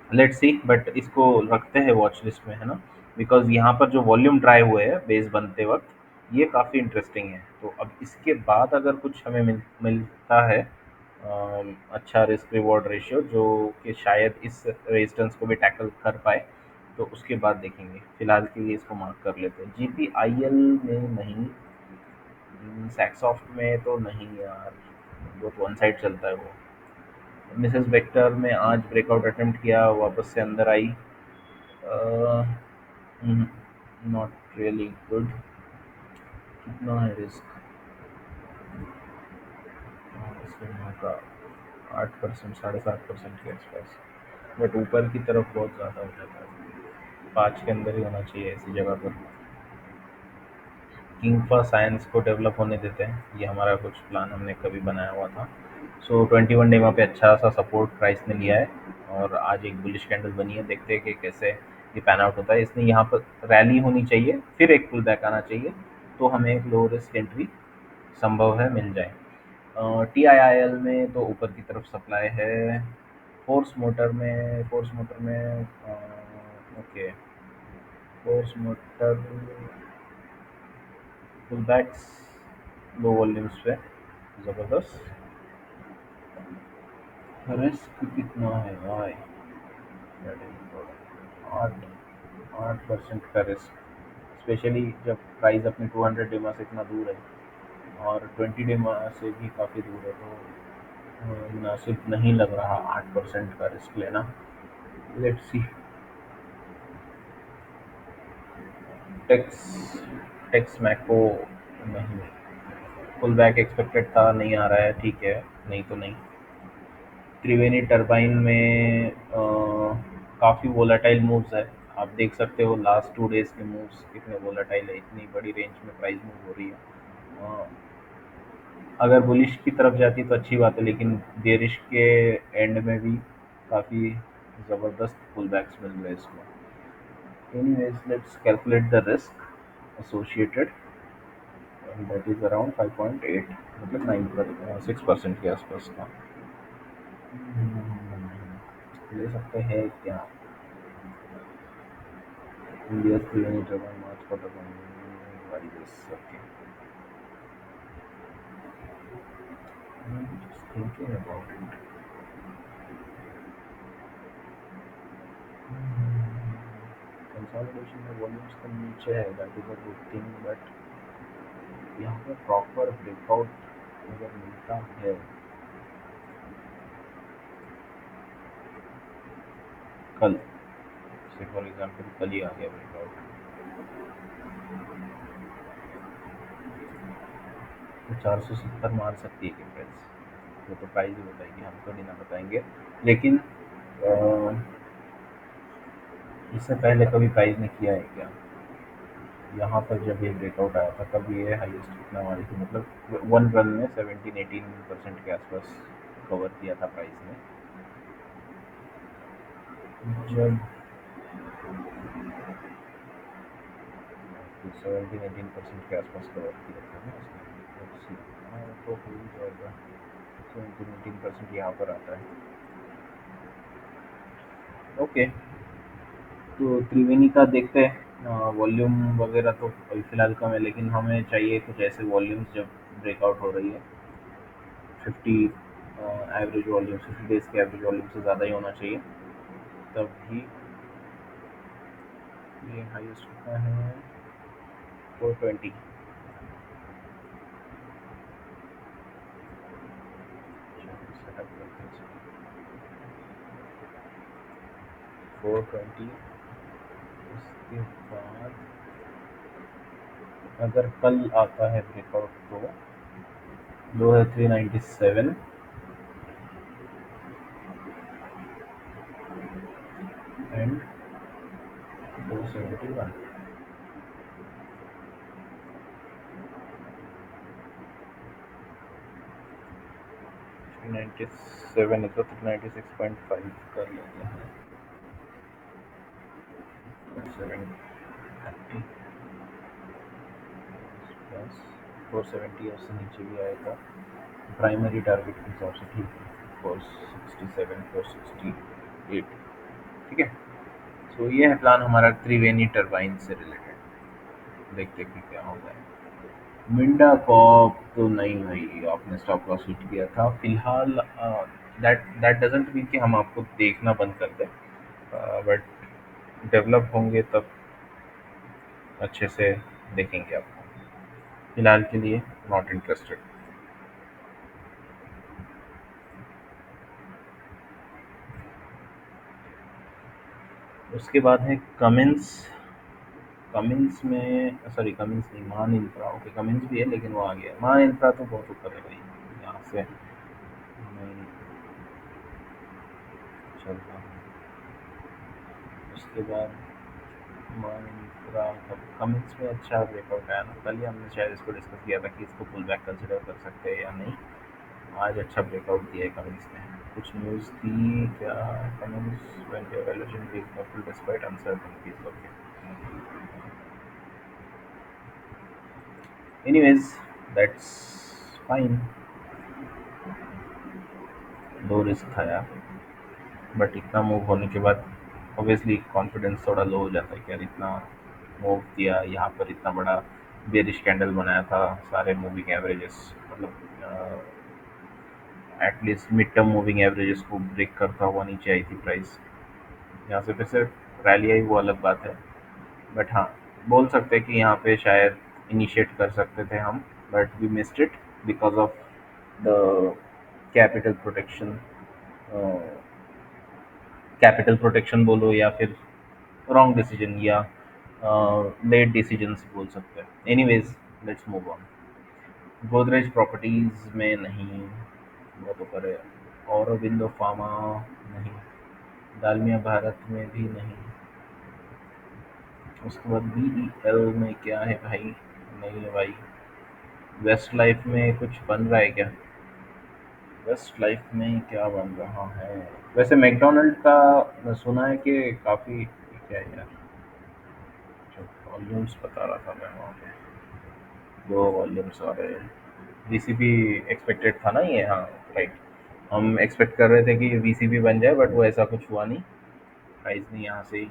लेट्स सी, बट इसको रखते हैं वॉच लिस्ट में, है ना, बिकॉज यहाँ पर जो वॉल्यूम ड्राइव हुए हैं बेस बनते वक्त ये काफ़ी इंटरेस्टिंग है। तो अब इसके बाद अगर कुछ हमें मिलता है अच्छा रिस्क रिवॉर्ड रेशियो जो कि शायद इस रेजिस्टेंस को भी टैकल कर पाए, तो उसके बाद देखेंगे। फिलहाल के लिए इसको मार्क कर लेते हैं। जी पी आई एल में नहीं, सैक्सॉफ्ट में तो नहीं यार, बहुत वन साइड चलता है वो। मिसेस वेक्टर में आज ब्रेकआउट अटेम्प्ट किया, वापस से अंदर आई, नॉट रियली गुड। कितना है रिस्क? इसमें यहाँ का 8%, 7.5% के आसपास, बट ऊपर की तरफ बहुत ज़्यादा हो जाता है। 5 के अंदर ही होना चाहिए ऐसी जगह पर। किंग साइंस को डेवलप होने देते हैं, ये हमारा कुछ प्लान हमने कभी बनाया हुआ था। सो 21 डे पे अच्छा सा सपोर्ट प्राइस ने लिया है, और आज एक बुलिश कैंडल बनी है। देखते हैं कि कैसे ये पैन आउट होता है। इसने यहाँ पर रैली होनी चाहिए, फिर एक पुल बैक आना चाहिए, तो हमें एक लो रिस्क एंट्री संभव है मिल जाए। TIIL में तो ऊपर की तरफ सप्लाई है। फोर्स मोटर में ओके, फोर्स मोटर पुल बैक्स लो वॉल्यूम्स पे ज़बरदस्त। रिस्क कितना है भाई? आठ 8% का रिस्क, स्पेशली जब प्राइस अपने 200 डेमा से इतना दूर है और 20 डेमा से भी काफ़ी दूर है, तो मुनासिब नहीं लग रहा 8% का रिस्क लेना। Let's see. टेक्स टेक्स मैको नहीं, पुल बैक एक्सपेक्टेड था, नहीं आ रहा है, ठीक है, नहीं तो नहीं। त्रिवेणी टरबाइन में काफ़ी वोलाटाइल मूव्स है। आप देख सकते हो लास्ट 2 डेज़ के मूव्स कितने वोलाटाइल है, इतनी बड़ी रेंज में प्राइस मूव हो रही है। अगर बुलिश की तरफ जाती तो अच्छी बात है, लेकिन बेरिश के एंड में भी काफ़ी ज़बरदस्त पुल बैक्स मिल रहे हैं इसको। Anyways, let's calculate the risk associated, and that is around 5.8, मतलब 6% के आसपास का। ले सकते हैं क्या? India kilometre by March quarter वाली this, okay. Just thinking about it. Consolidation में वॉल्यूम्स कम नीचे है, that is a good thing, but यहाँ पे प्रॉपर ब्रेकआउट अगर मिलता है, कल से फॉर एग्जांपल कल ही आ गया ब्रेकआउट, तो 470 मार सकती है कि प्राइस? वो तो प्राइस ही बताएगी, हम तो नहीं ना बताएंगे। लेकिन इससे पहले कभी प्राइस ने किया है क्या? यहाँ पर जब ये ब्रेकआउट आया था तब ये हाईएस्ट कितना मारी थी, मतलब वन रन में 17-18% के आसपास कवर किया था प्राइस ने। जब 17-18% के आसपास कवर किया था ना उसने, तो हो ही जाएगा। 17-18% यहाँ पर आता है। ओके, तो त्रिवेणी का देखते हैं। वॉल्यूम वगैरह तो अभी फ़िलहाल कम है, लेकिन हमें चाहिए कुछ ऐसे वॉल्यूम्स जब ब्रेकआउट हो रही है। 50 एवरेज वॉल्यूम, 50 डेज़ के एवरेज वॉल्यूम से ज़्यादा ही होना चाहिए, तभी। ये हाईएस्ट कितना है? 420। सेटअप करते हैं 420। उसके बाद अगर कल आता है ब्रेकआउट तो लो है 397 एंड 471। 397 है तो 396.5 कर लेते हैं। 730 प्लस 470, उससे नीचे भी आएगा प्राइमरी टारगेट के हिसाब से, ठीक है। 467, 468, ठीक है। सो ये है प्लान हमारा त्रिवेणी टरबाइन से रिलेटेड। देखते हैं कि क्या होगा। मिंडा कॉप तो नहीं भाई, आपने स्टॉप लॉस हिट किया था फिलहाल। दैट दैट डजंट मीन कि हम आपको देखना बंद कर दें, बट डेवलप होंगे तब अच्छे से देखेंगे आपको। फिलहाल के लिए नॉट इंटरेस्टेड। उसके बाद है कमेंस। कमिंस में, सॉरी कमिंस नहीं, महान इंफ्रा, ओके कमिंस भी है लेकिन वो आ गया। महान इंफ्रा तो बहुत ऊपर है भाई, यहाँ से नहीं चलता। उसके बाद महान इंफ्रा, कमिंस में अच्छा ब्रेकआउट आया ना, कल ही हमने शायद इसको डिस्कस किया था कि इसको पुल बैक कंसिडर कर सकते हैं या नहीं। आज अच्छा ब्रेकआउट दिया है कमिंस ने। कुछ न्यूज़ थी क्या? Cummins when the valuation is reasonable despite uncertainties, okay। Anyways, that's fine। Low risk था यार, बट इतना मूव होने के बाद ऑब्वियसली कॉन्फिडेंस थोड़ा लो हो जाता है कि यार इतना मूव किया, यहाँ पर इतना बड़ा बेरिश कैंडल बनाया था, सारे मूविंग एवरेजेस मतलब at least mid term moving averages को ब्रेक करता हुआ नीचे आई थी प्राइस। यहाँ से फिर से रैली आई वो अलग बात है, बट हाँ बोल सकते हैं कि यहाँ पे शायद इनिशिएट कर सकते थे हम, but we missed it because of the capital protection. Capital protection बोलो या फिर रॉन्ग डिसीजन या लेट डिसीजंस बोल सकते हैं। Anyways, let's move on. Godrej properties में नहीं, वो तो करे। औरोबिंदो फार्मा नहीं। दालमिया भारत में भी नहीं। उसके बाद BEL में क्या है भाई? नहीं है भाई। वेस्ट लाइफ में कुछ बन रहा है क्या? वेस्ट लाइफ में क्या बन रहा है? वैसे मैकडोनल्ड का मैं सुना है कि काफ़ी, क्या है यार, जो वॉल्यूम्स बता रहा था मैं वहाँ पे, दो वॉल्यूम्स आ रहे हैं। VCP एक्सपेक्टेड था ना ये, हाँ राइट। हम एक्सपेक्ट कर रहे थे कि VCP बन जाए, बट वो ऐसा कुछ हुआ नहीं। प्राइस ने यहाँ से ही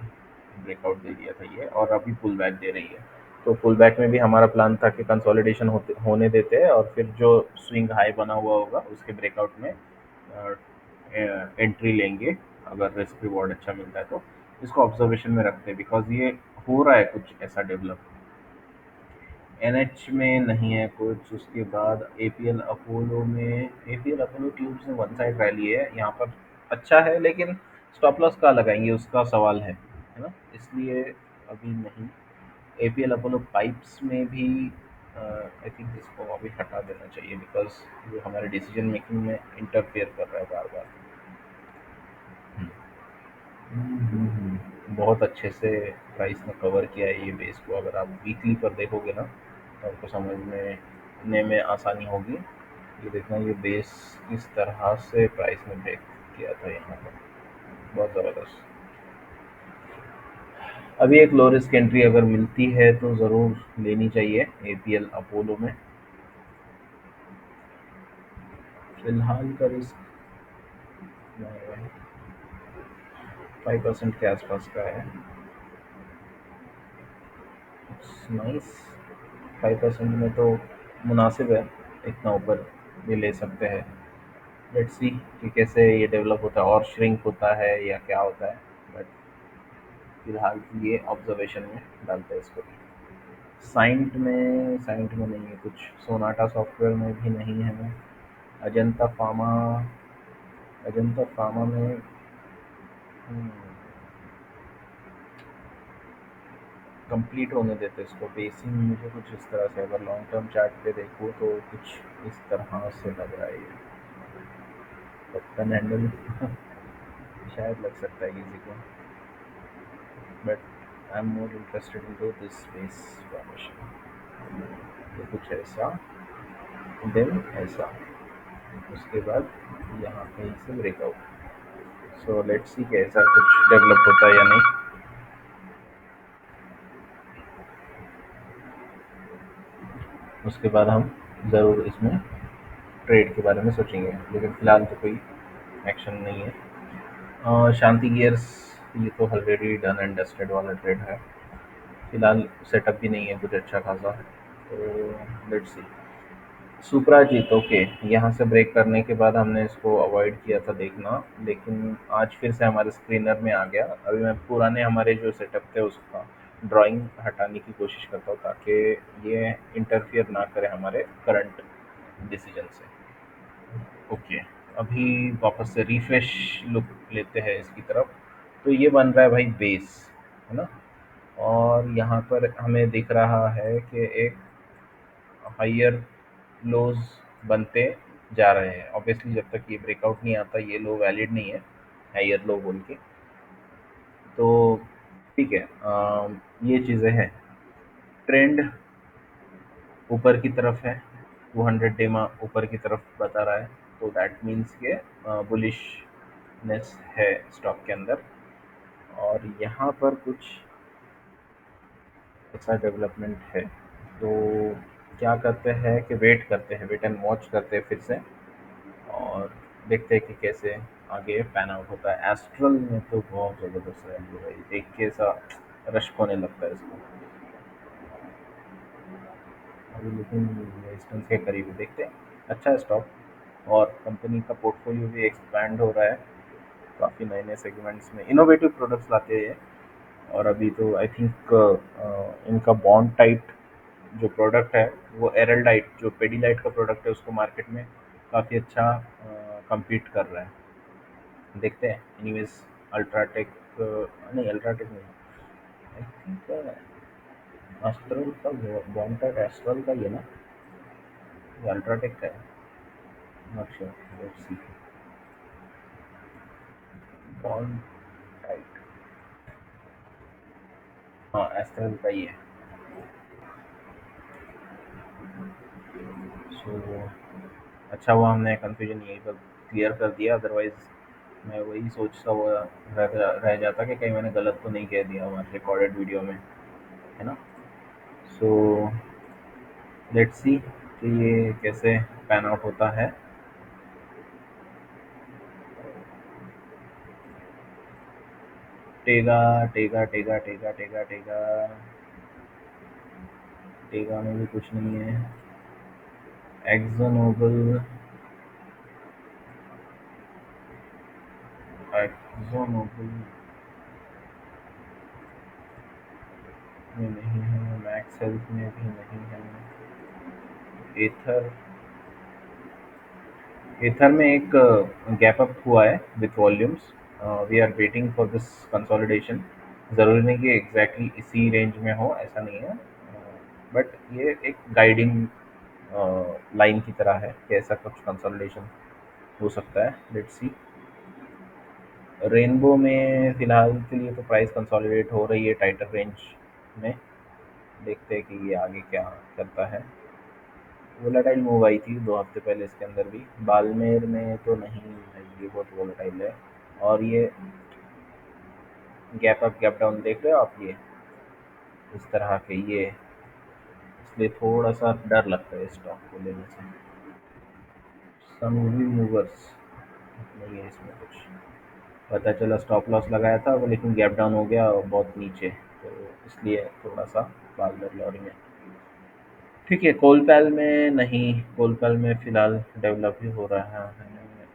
ब्रेकआउट दे दिया था ये, और अभी पुल बैक दे रही है। तो पुल बैक में भी हमारा प्लान था कि कंसोलिडेशन होने देते हैं, और फिर जो स्विंग हाई बना हुआ होगा उसके ब्रेकआउट में एंट्री लेंगे अगर रिस्क रिवॉर्ड अच्छा मिलता है तो। इसको ऑब्जर्वेशन में रखते हैं बिकॉज ये हो रहा है कुछ ऐसा डेवलप। NH में नहीं है कुछ। उसके बाद APL अपोलो ट्यूब्स में वन साइड रैली है यहाँ पर। अच्छा है लेकिन स्टॉप लॉस कहाँ लगाएंगे उसका सवाल है ना, इसलिए अभी नहीं। APL अपोलो पाइप्स में भी आई थिंक इसको अभी हटा देना चाहिए बिकॉज ये हमारे डिसीजन मेकिंग में इंटरफेयर कर रहा है बार बार। बहुत अच्छे से प्राइस ने कवर किया है ये बेस को। अगर आप वीकली पर देखोगे ना तो आपको समझने में आसानी होगी। ये देखना, ये बेस किस तरह से प्राइस ने ब्रेक किया था यहाँ पर, बहुत ज़बरदस्त। अभी एक लो रिस्क एंट्री अगर मिलती है तो ज़रूर लेनी चाहिए APL अपोलो में। फिलहाल का रिस्क 5% के आसपास का है। It's nice. 5% में तो मुनासिब है, इतना ऊपर भी ले सकते हैं। लेट्स सी कि कैसे ये डेवलप होता है, और श्रिंक होता है या क्या होता है, बट फिलहाल ये ऑब्जर्वेशन में डालते हैं इसको। साइंट में नहीं है कुछ। सोनाटा सॉफ्टवेयर में भी नहीं है। अजंता फार्मा, अजंता फार्मा में कंप्लीट होने देते इसको। बेसिंग मुझे कुछ इस तरह से, अगर लॉन्ग टर्म चार्ट पे देखो तो कुछ इस तरह से लग रहा है ये। पत्तन हैंडल शायद लग सकता है किसी को, but I am more interested in to this space formation. तो कुछ ऐसा, देन ऐसा, उसके बाद यहाँ कहीं से ब्रेकआउट। सो लेट्स सी कि ऐसा कुछ डेवलप होता है या नहीं। उसके बाद हम ज़रूर इसमें ट्रेड के बारे में सोचेंगे, लेकिन फ़िलहाल तो कोई एक्शन नहीं है। शांति गियर्स, ये तो ऑलरेडी डन एंड डस्टेड वाला ट्रेड है। फिलहाल सेटअप भी नहीं है कुछ अच्छा खासा, तो लेट्स सी। सुपराजीत, ओके, यहाँ से ब्रेक करने के बाद हमने इसको अवॉइड किया था देखना, लेकिन आज फिर से हमारे स्क्रीनर में आ गया। अभी मैं पुराने हमारे जो सेटअप थे उसका ड्राइंग हटाने की कोशिश करता हूँ ताकि ये इंटरफियर ना करे हमारे करंट डिसीजन से। ओके, अभी वापस से रिफ्रेश लुक लेते हैं इसकी तरफ। तो ये बन रहा है भाई बेस, है ना। और यहाँ पर हमें दिख रहा है कि एक हायर लोज बनते जा रहे हैं। ऑब्वियसली जब तक ये ब्रेकआउट नहीं आता ये लो वैलिड नहीं है, हायर लो बोल के। तो ठीक है, ये चीज़ें हैं। ट्रेंड ऊपर की तरफ है, 200 डेमा ऊपर की तरफ बता रहा है, तो दैट मीन्स के बुलिशनेस है स्टॉक के अंदर। और यहाँ पर कुछ ऐसा डेवलपमेंट है, तो क्या करते हैं कि वेट करते हैं, वेट एंड वॉच करते हैं फिर से, और देखते हैं कि कैसे आगे पैन आउट होता है। एस्ट्रल में तो बहुत ज़बरदस्त रैली है भाई, देख के ऐसा रश होने लगता है इसको। अभी लेकिन रेजिस्टेंस के करीब है, देखते हैं। अच्छा है स्टॉक, और कंपनी का पोर्टफोलियो भी एक्सपैंड हो रहा है काफ़ी नए नए सेगमेंट्स में, इनोवेटिव प्रोडक्ट्स लाते हैं। और अभी तो आई थिंक इनका बॉन्ड टाइप जो प्रोडक्ट है, वो एरलडाइट जो पेडीलाइट का प्रोडक्ट है उसको मार्केट में काफ़ी अच्छा compete कर रहा है। देखते हैं। एनीवेज अल्ट्राटेक, नहीं अल्ट्राटेक नहीं, आई थिंक एस्ट्रल का, बॉन्ड टाइप एस्ट्रल का ही है ना, ये अल्ट्राटेक का है, not sure, let's see. Bond type, हाँ एस्ट्रल का ही है। सो अच्छा हुआ हमने कन्फ्यूजन यहीं पर क्लियर कर दिया, अदरवाइज मैं वही सोचता हुआ रह जाता कि कहीं मैंने गलत तो नहीं कह दिया हमारे रिकॉर्डेड वीडियो में, है ना। सो लेट्स सी कि ये कैसे पैन आउट होता है। टेगा टेगा टेगा टेगा टेगा टेगा टेगा में भी कुछ नहीं है। एक्सोनोबल, एक्सोनोबल में नहीं है, मैक्स हेल्थ में भी नहीं है। एथर, एथर में एक गैप अप हुआ है with volumes, we are waiting for this consolidation. ज़रूरी नहीं कि एग्जैक्टली इसी रेंज में हो, ऐसा नहीं है, बट ये एक गाइडिंग लाइन की तरह है कि ऐसा कुछ कंसोलिडेशन हो सकता है। Let's see. रेनबो में फ़िलहाल के लिए तो प्राइस कंसोलिडेट हो रही है टाइटर रेंज में, देखते हैं कि ये आगे क्या करता है। वोलेटाइल मूव आई थी 2 हफ्ते पहले इसके अंदर भी, बालमेर में तो नहीं है, ये बहुत वोलेटाइल है। और ये गैप अप गैप डाउन देख रहे हो आप, ये इस तरह के ये, इसलिए थोड़ा सा डर लगता है स्टॉक को लेने से। सनवी मूवर्स नहीं है इसमें कुछ, पता चला स्टॉप लॉस लगाया था वो, लेकिन गैप डाउन हो गया और बहुत नीचे, तो इसलिए थोड़ा सा बागडोर लॉरी में। ठीक है, कोलपैल में नहीं, कोलपैल में फ़िलहाल डेवलप ही हो रहा है।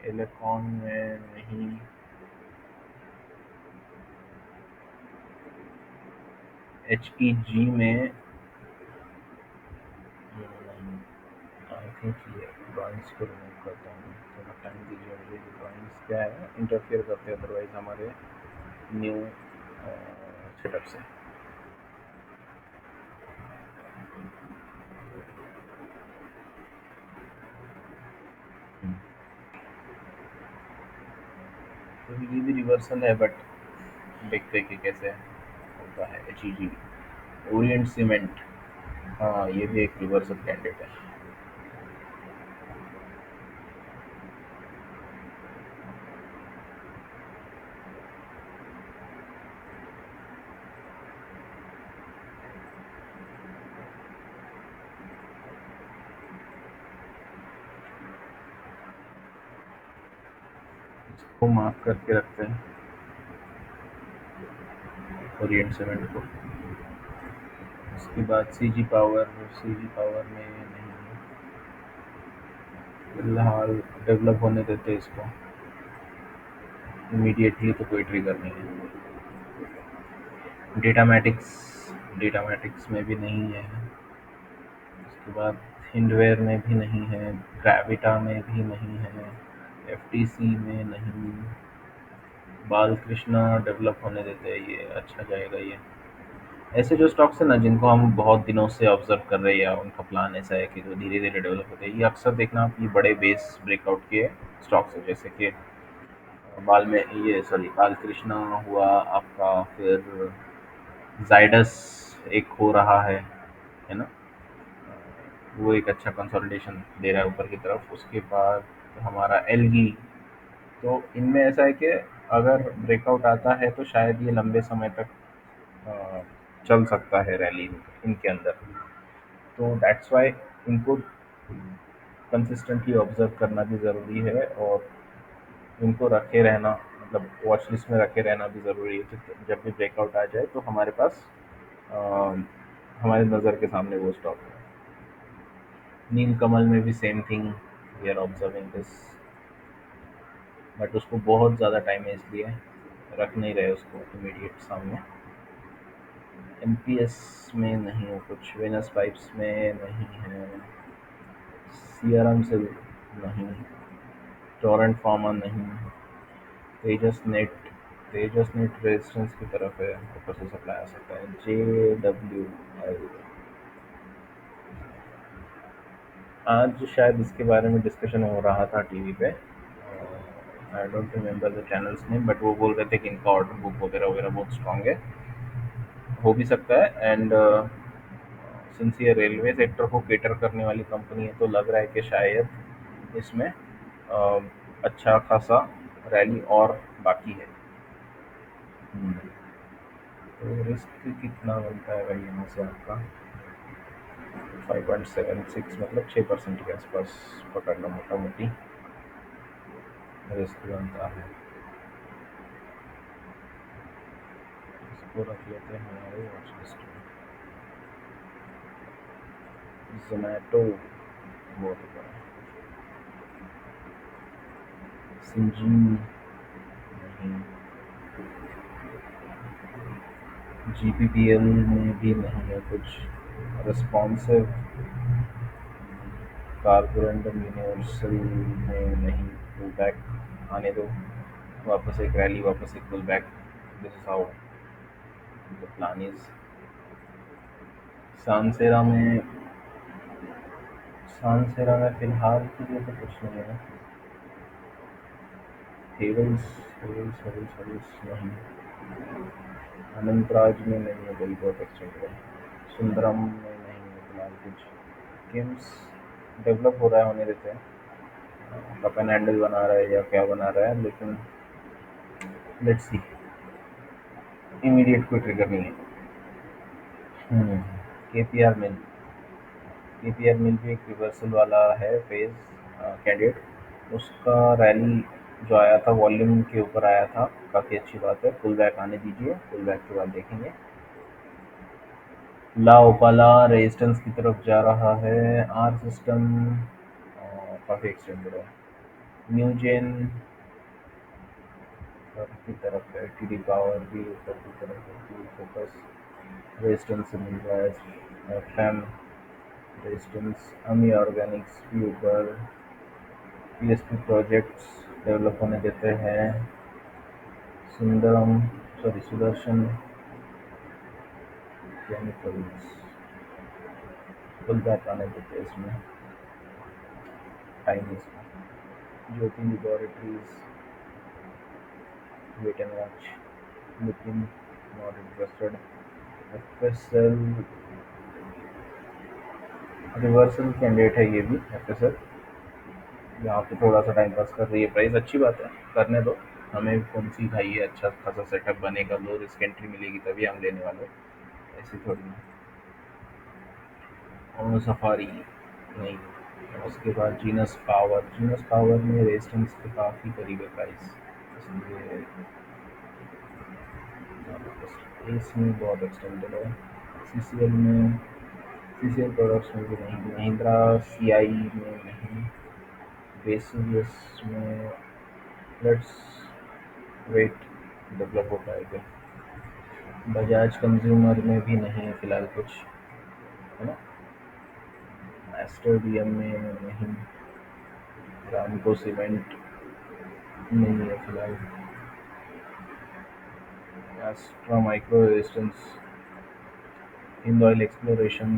एलेकॉन में नहीं, HEG में नहीं। आई थिंक ये ड्राइंग्स को रिमूव करता हूँ, थोड़ा टाइम दीजिए मुझे। ड्राइंग्स क्या है, इंटरफेयर करते हैं अदरवाइज हमारे न्यू सेटअप से। हम्म, तो ये भी रिवर्सल है, बट देखते हैं कि कैसे होता है। HEG, ओरिएंट सीमेंट, हाँ ये भी एक रिवर्सल कैंडिडेट है। इसको मार्क करके रखते हैं, ओरिएंट सीमेंट को। उसके बाद CG पावर, CG पावर में नहीं, फिलहाल डेवलप होने देते हैं इसको, इमीडिएटली तो कोई ट्रिगर नहीं है। डेटामैटिक्स, डेटामैटिक्स में भी नहीं है। उसके बाद हिंडवेयर में भी नहीं है, ग्रेविटा में भी नहीं है, FTC में नहीं। बालकृष्णा डेवलप होने देते हैं, ये अच्छा जाएगा ये। ऐसे जो स्टॉक्स हैं ना जिनको हम बहुत दिनों से ऑब्जर्व कर रहे हैं या उनका प्लान ऐसा है कि जो धीरे धीरे डेवलप होते हैं, ये अक्सर देखना आप, ये बड़े बेस ब्रेकआउट के स्टॉक्स है, जैसे कि बाल में ये सॉरी बाल कृष्णा हुआ आपका, फिर जाइडस एक हो रहा है ना, वो एक अच्छा कंसोलिडेशन दे रहा है ऊपर की तरफ। उसके बाद हमारा एलगी, तो इनमें ऐसा है कि अगर ब्रेकआउट आता है तो शायद ये लंबे समय तक अ, चल सकता है रैली इनके अंदर। तो दैट्स वाई इनको कंसिस्टेंटली ऑब्जर्व करना भी ज़रूरी है, और इनको रखे रहना, मतलब वॉच लिस्ट में रखे रहना भी ज़रूरी है कि जब भी ब्रेकआउट आ जाए तो हमारे पास अ, हमारे नज़र के सामने वो स्टॉक है। नील कमल में भी same thing, we are observing this, but उसको बहुत ज़्यादा टाइम है इसलिए रख नहीं रहे उसको इमीडिएट सामने। एमपीएस में नहीं है कुछ, वेनस पाइप्स में नहीं है, सीआरएम से नहीं, टोरेंट फार्मा नहीं, तेजस नेट, तेजस नेट रेजिस्टेंस की तरफ है, ऊपर से सप्लाई आ सकता है। जे डब्ल्यू एल, आज शायद इसके बारे में डिस्कशन हो रहा था टीवी पे, I don't remember the channels name, but वो बोल रहे थे कि इनका ऑर्डर बुक वगैरह वगैरह बहुत स्ट्रांग है, हो भी सकता है। एंड सिंस ये रेलवे सेक्टर को केटर करने वाली कंपनी है, तो लग रहा है कि शायद इसमें अच्छा खासा रैली और बाकी है। तो रिस्क कितना बनता है भाई यहाँ से आपका, 5.76, मतलब 6% के आसपास पकड़ना मोटा मोटी रिस्क बनता है। इसको रख लेते हैं हमारे वॉच लिस्ट में। जोमेटो बहुत ऊपर है, सिंजीन नहीं, जीपीपीएल में भी नहीं है कुछ, रिस्पॉन्सिव कारबोरेंड यूनिवर्सल में नहीं, पुल बैक आने दो, वापस एक रैली, वापस एक pull back, this is how the plan is. Sansera में, सांसेरा में फिलहाल के लिए तो कुछ नहीं है। हेवल्स, हेवल्स हेवल्स हेवल्स नहीं, अनंतराज में नहीं है, कोई बहुत एक्सटेंड है। सुंदरम में नहीं है फिलहाल कुछ। किम्स डेवलप हो रहा है, होने देते हैं, कप एंड हैंडल बना रहा है या क्या बना रहा है, लेकिन लेट्स सी, इमीडिएट कोई ट्रिगर नहीं है। केपीआर मिल, केपीआर मिल भी एक रिवर्सल वाला है फेज कैंडिडेट, उसका रैली जो आया था वॉल्यूम के ऊपर आया था, काफ़ी अच्छी बात है, पुल बैक आने दीजिए, पुल बैक के बाद देखेंगे। ला ओपाला रेजिस्टेंस की तरफ जा रहा है, आर सिस्टम काफ़ी एक्सटेंडेड है, न्यूजेन ऊपर की तरफ है, टीडी पावर भी ऊपर की तरफ है, फोकस रेजिस्टेंस से मिल रहा है, एफएम रेजिस्टेंस, अमी ऑर्गेनिक्स भी ऊपर, पीएसपी प्रोजेक्ट्स डेवलप होने देते हैं, Sundaram sorry Sudarshan chemicals pull back आने देते हैं इसमें, टाइम इसमें, Jyoti laboratories wait and watch, लेकिन not interested, FSL reversal candidate है ये भी, एफएसएल यहाँ पे थोड़ा सा टाइम पास कर रही है प्राइस, अच्छी बात है, करने दो, हमें कौन सी खाई है, अच्छा खासा सेटअप बनेगा, लो रिस्क एंट्री मिलेगी तभी हम लेने वाले, ऐसी थोड़ी ना। और सफारी नहीं, उसके बाद जीनस पावर, जीनस पावर में रेजिस्टेंस के काफ़ी करीब है प्राइस, इसलिए इसमें बहुत एक्सटेंडेड है। सीसीएल में, सीसीएल प्रोडक्ट्स में भी नहीं, महिंद्रा सीआई में नहीं, बेसिस में लेट्स वेट, डेवलप होता है क्या, बजाज कंज्यूमर में भी नहीं है फिलहाल कुछ, है ना, एस्टर डीएम में नहीं, रामको सीमेंट नहीं है फिलहाल, Astra micro resistance in oil exploration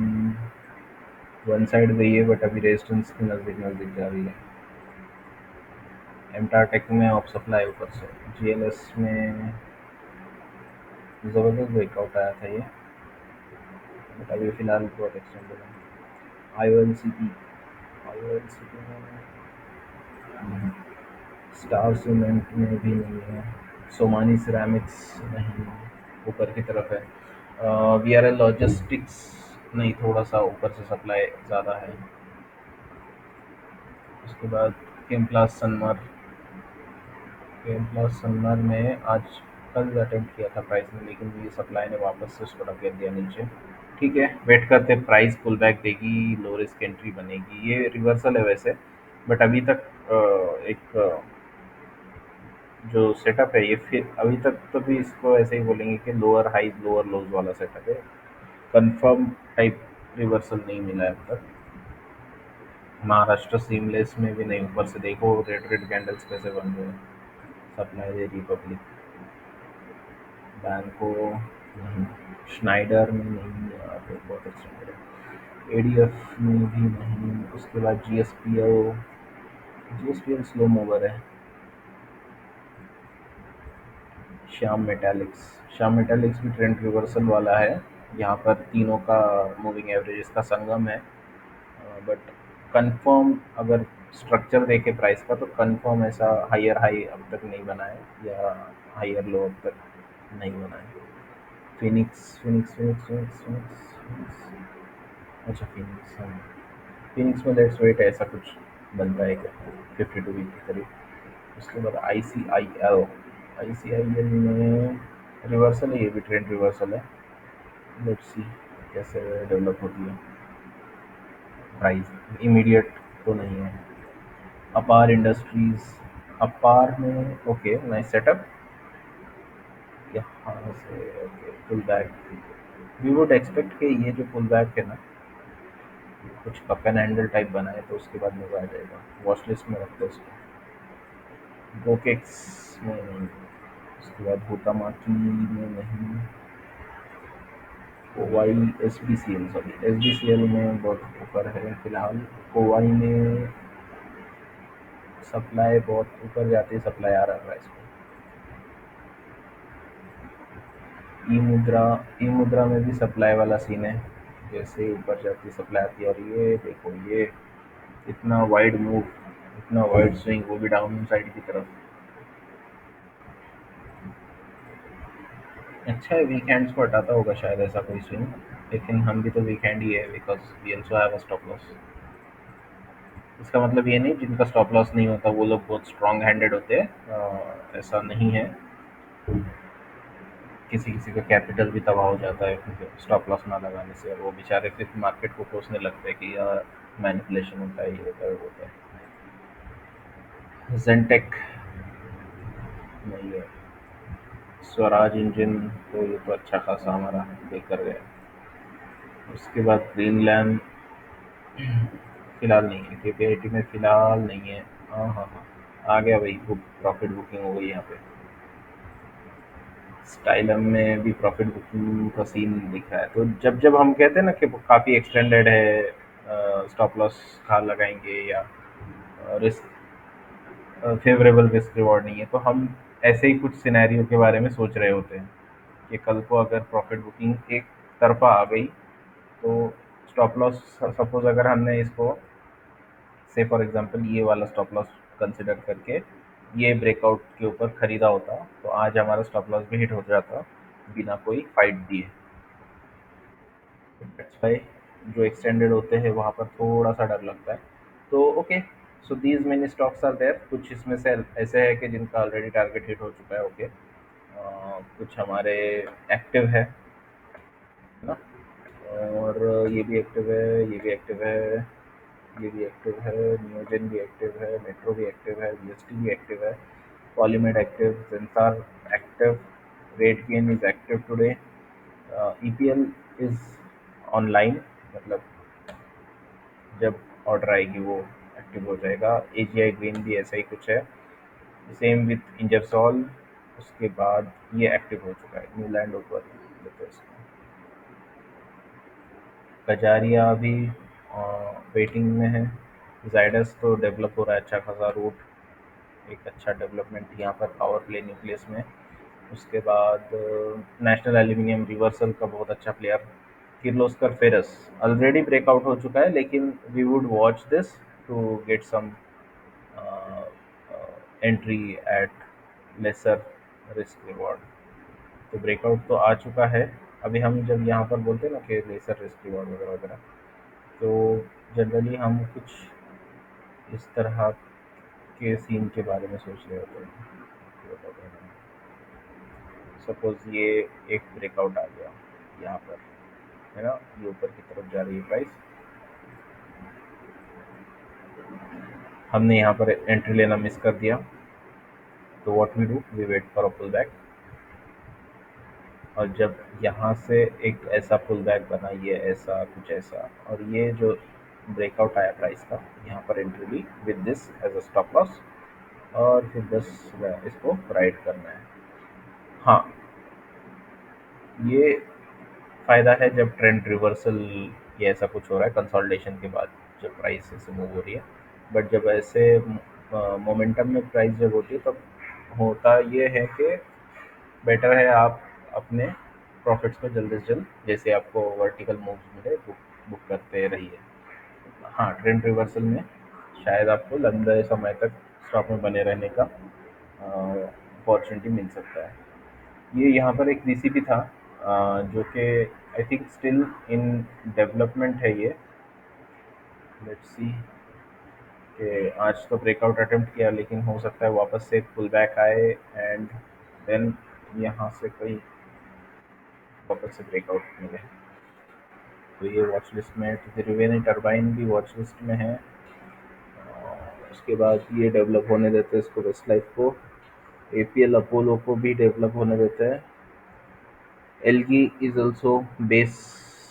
one side गई है बट अभी रेजिस्टेंस के नज़दीक नज़दीक जा रही है। एमटार में ऑफ सप्लाई ऊपर से। जीएलएस में ज़बरदस्त ब्रेकआउट आया था ये, बट अभी फ़िलहाल बहुत एक्सटेंडेड है। आईओएलसीपी आईओएलसीपी में स्टार सीमेंट में भी नहीं है। सोमानी सिरेमिक्स नहीं, ऊपर की तरफ है। वीआरएल लॉजिस्टिक्स नहीं, थोड़ा सा ऊपर से सप्लाई ज़्यादा है। उसके बाद केम्प्लास सनमर। केम्प्लास सनमर में आज कल अटेम्प्ट किया था प्राइस में, लेकिन ये सप्लाई ने वापस से उसको ढकेल दिया नीचे। ठीक है, वेट करते प्राइस पुल बैक देगी, लो रिस्क एंट्री बनेगी। ये रिवर्सल है वैसे, बट अभी तक एक जो सेटअप है ये, फिर अभी तक तो भी इसको ऐसे ही बोलेंगे कि लोअर हाई लोअर लोज वाला सेटअप है। कंफर्म टाइप रिवर्सल नहीं मिला है अब तक। महाराष्ट्र सीमलेस में भी नहीं, ऊपर से देखो रेड रेड कैंडल्स कैसे बन रहे हैं। सप्लाई दे रिपब्लिक, बैंको नहीं, स्नाइडर में नहीं, फिर बहुत अच्छा है। एडीएफ में भी नहीं। उसके बाद जीएसपीएल, जीएसपीएल स्लो मूवर है। श्याम मेटालिक्स, श्याम मेटालिक्स भी ट्रेंड रिवर्सल वाला है। यहाँ पर तीनों का मूविंग एवरेज का संगम है, बट कंफर्म अगर स्ट्रक्चर देखे प्राइस का तो कंफर्म ऐसा हायर हाई अब तक नहीं बना है, या हायर लो अब तक नहीं बना है। Phoenix Phoenix Phoenix Phoenix Phoenix Phoenix, अच्छा फिनिक्स, हाँ फिनिक्स में लेट्स वेट ऐसा कुछ बनता है क्या 52 वीक के करीब। उसके बाद आईसीआईएल, आईसीआईएल में रिवर्सल है, ये भी ट्रेंड रिवर्सल है। लेट्स सी कैसे डेवलप होती है प्राइस, इमीडिएट तो नहीं है। अपार इंडस्ट्रीज, अपार में ओके नाइस सेटअप। यहाँ से okay pull back, we would expect कि ये जो पुल बैक है ना, कुछ कप एंड हैंडल टाइप बना है तो उसके बाद मज़ा आ जाएगा। वॉच लिस्ट में रखते हैं इसको। गोकेक्स में नहीं, उसके बाद हुटामाकी में नहीं। Kovai S B C L, sorry S B C L में बहुत ऊपर है फिलहाल। कोवाई में सप्लाई बहुत ऊपर जाती है, सप्लाई आ रहा है इसको। ई मुद्रा, ई मुद्रा में भी सप्लाई वाला सीन है, जैसे ऊपर जाती सप्लाई आती है। और ये देखो ये इतना वाइड मूव, इतना वाइड स्विंग, वो भी डाउन साइड की तरफ। अच्छा है, वीकेंड्स को हटाता होगा शायद ऐसा कोई स्विंग, लेकिन हम भी तो वीकेंड ही है because we also have a stop loss. इसका मतलब ये नहीं जिनका स्टॉप लॉस नहीं होता वो लोग बहुत स्ट्रॉन्ग हैंडेड होते हैं, ऐसा नहीं है। किसी किसी का कैपिटल भी तबाह हो जाता है क्योंकि स्टॉप लॉस ना लगाने से, और वो बेचारे फिर मार्केट को कोसने लगते हैं कि यार मैनिपुलेशन होता है, ये होता है वो होता है। जेंटेक नहीं है। स्वराज इंजन, तो ये तो अच्छा खासा हमारा बेकर गया। उसके बाद ग्रीनलैंड फिलहाल नहीं है, केपीआईटी में फिलहाल नहीं है। हाँ हाँ हाँ, आ गया भाई, बुक प्रॉफिट बुकिंग हो गई यहाँ पे। स्टाइलम में भी प्रॉफिट बुकिंग का सीन दिख रहा है। तो जब जब हम कहते हैं ना कि काफ़ी एक्सटेंडेड है, स्टॉप लॉस कहाँ लगाएंगे, या रिस्क फेवरेबल रिस्क रिवॉर्ड नहीं है, तो हम ऐसे ही कुछ सिनेरियो के बारे में सोच रहे होते हैं कि कल को अगर प्रॉफिट बुकिंग एक तरफा आ गई तो स्टॉप लॉस, सपोज अगर हमने इसको से फॉर एग्जांपल ये वाला स्टॉप लॉस कंसिडर करके ये ब्रेकआउट के ऊपर खरीदा होता, तो आज हमारा स्टॉप लॉस भी हिट हो जाता बिना कोई फाइट दिए। दैट्स व्हाई जो एक्सटेंडेड होते हैं वहाँ पर थोड़ा सा डर लगता है। तो okay, so these many stocks are there. कुछ इसमें से ऐसे है कि जिनका ऑलरेडी टारगेट हिट हो चुका है, ओके। कुछ हमारे एक्टिव है ना, और ये भी एक्टिव है, ये भी एक्टिव है, ये भी एक्टिव है, नियोजन भी एक्टिव है, मेट्रो भी एक्टिव है, वीएसटी भी एक्टिव है, Polymed active, Zensar active, RateGain is active today, EPL is online, मतलब जब ऑर्डर आएगी वो एक्टिव हो जाएगा। एजीआई ग्रीन भी ऐसा ही कुछ है, सेम विथ इंजरसॉल। उसके बाद ये एक्टिव हो चुका है, न्यूलैंड ऊपर लेते हैं इसको। कजारिया अभी वेटिंग में है। जायडस तो डेवलप हो रहा है अच्छा खासा रूट, एक अच्छा डेवलपमेंट यहाँ पर पावर प्ले न्यूक्लियस में। उसके बाद नेशनल एल्यूमिनियम रिवर्सल का बहुत अच्छा player Kirloskar ferrous already breakout हो चुका है, लेकिन we would watch this to get some entry at lesser risk reward. तो ब्रेकआउट तो आ चुका है। अभी हम जब यहाँ पर बोलते हैं ना कि लेसर रिस्क रिवॉर्ड वगैरह वगैरह, तो जनरली हम कुछ इस तरह के सीन के बारे में सोच रहे होते हैं। सपोज ये एक ब्रेकआउट आ गया यहाँ पर, है ना, ये ऊपर की तरफ जा रही है प्राइस, हमने यहाँ पर एंट्री लेना मिस कर दिया, तो what we do, we wait for a pull back. और जब यहाँ से एक ऐसा पुल बैक बना, ये ऐसा कुछ ऐसा, और ये जो ब्रेकआउट आया प्राइस का, यहाँ पर एंट्री ली with this as a stop loss, और फिर बस इसको राइड करना है। हाँ, ये फ़ायदा है जब ट्रेंड रिवर्सल या ऐसा कुछ हो रहा है कंसोलिडेशन के बाद, जब प्राइस ऐसे मूव हो रही है। बट जब ऐसे मोमेंटम में प्राइस जब होती है, तब होता ये है कि बेटर है आप अपने प्रॉफिट्स में जल्द से जल्द, जैसे आपको वर्टिकल मूव्स मिले, बुक बुक करते रहिए। हाँ, ट्रेंड रिवर्सल में शायद आपको लंबे समय तक स्टॉक में बने रहने का अपॉर्चुनिटी मिल सकता है। ये यहाँ पर एक बीसीपी था, जो कि I think still in development है ये। लेट्स सी कि आज तो ब्रेकआउट अटेम्प्ट किया, लेकिन हो सकता है वापस से पुल बैक आए एंड देन यहाँ से कोई वापस से ब्रेकआउट मिले। तो ये वॉच लिस्ट में है, तो त्रिवेणी टर्बाइन भी वॉच लिस्ट में है। उसके बाद ये डेवलप होने देते हैं इसको, वेस्ट लाइफ को, एपीएल अपोलो को भी डेवलप होने देते हैं। एलगी इज ऑल्सो बेस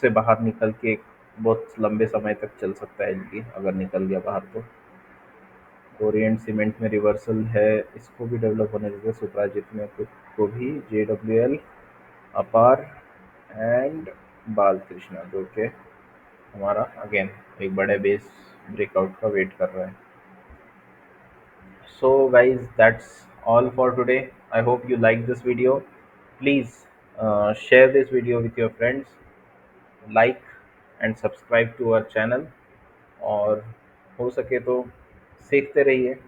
से बाहर निकल के एक बहुत लंबे समय तक चल सकता है एलगी, अगर निकल गया बाहर तो। ओरिएंट सीमेंट में रिवर्सल है, इसको भी डेवलप होने देते हैं। सुप्राजित में को भी, जेडब्ल्यूएल, अपार एंड बालकृष्णा, जो कि हमारा अगेन एक बड़े बेस ब्रेकआउट का वेट कर रहा है। So guys, that's all for today. I hope you like this video. Please share this video with your friends, like and subscribe to our channel, और हो सके तो सीखते रहिए,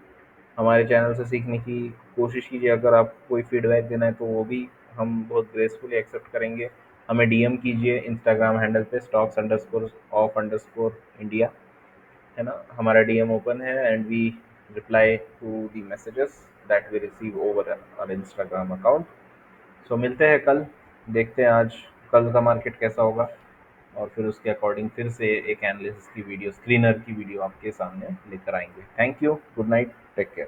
हमारे चैनल से सीखने की कोशिश कीजिए। अगर आप कोई फीडबैक देना है तो वो भी हम बहुत ग्रेसफुली एक्सेप्ट करेंगे। हमें डीएम कीजिए इंस्टाग्राम हैंडल पे stocks_off_India, है ना, हमारा डीएम ओपन है and we reply to the messages that we receive over our Instagram account. So मिलते हैं कल, देखते हैं आज कल का मार्केट कैसा होगा, और फिर उसके अकॉर्डिंग फिर से एक एनालिसिस की वीडियो, स्क्रीनर की वीडियो आपके सामने लेकर आएंगे। Thank you, good night, take care.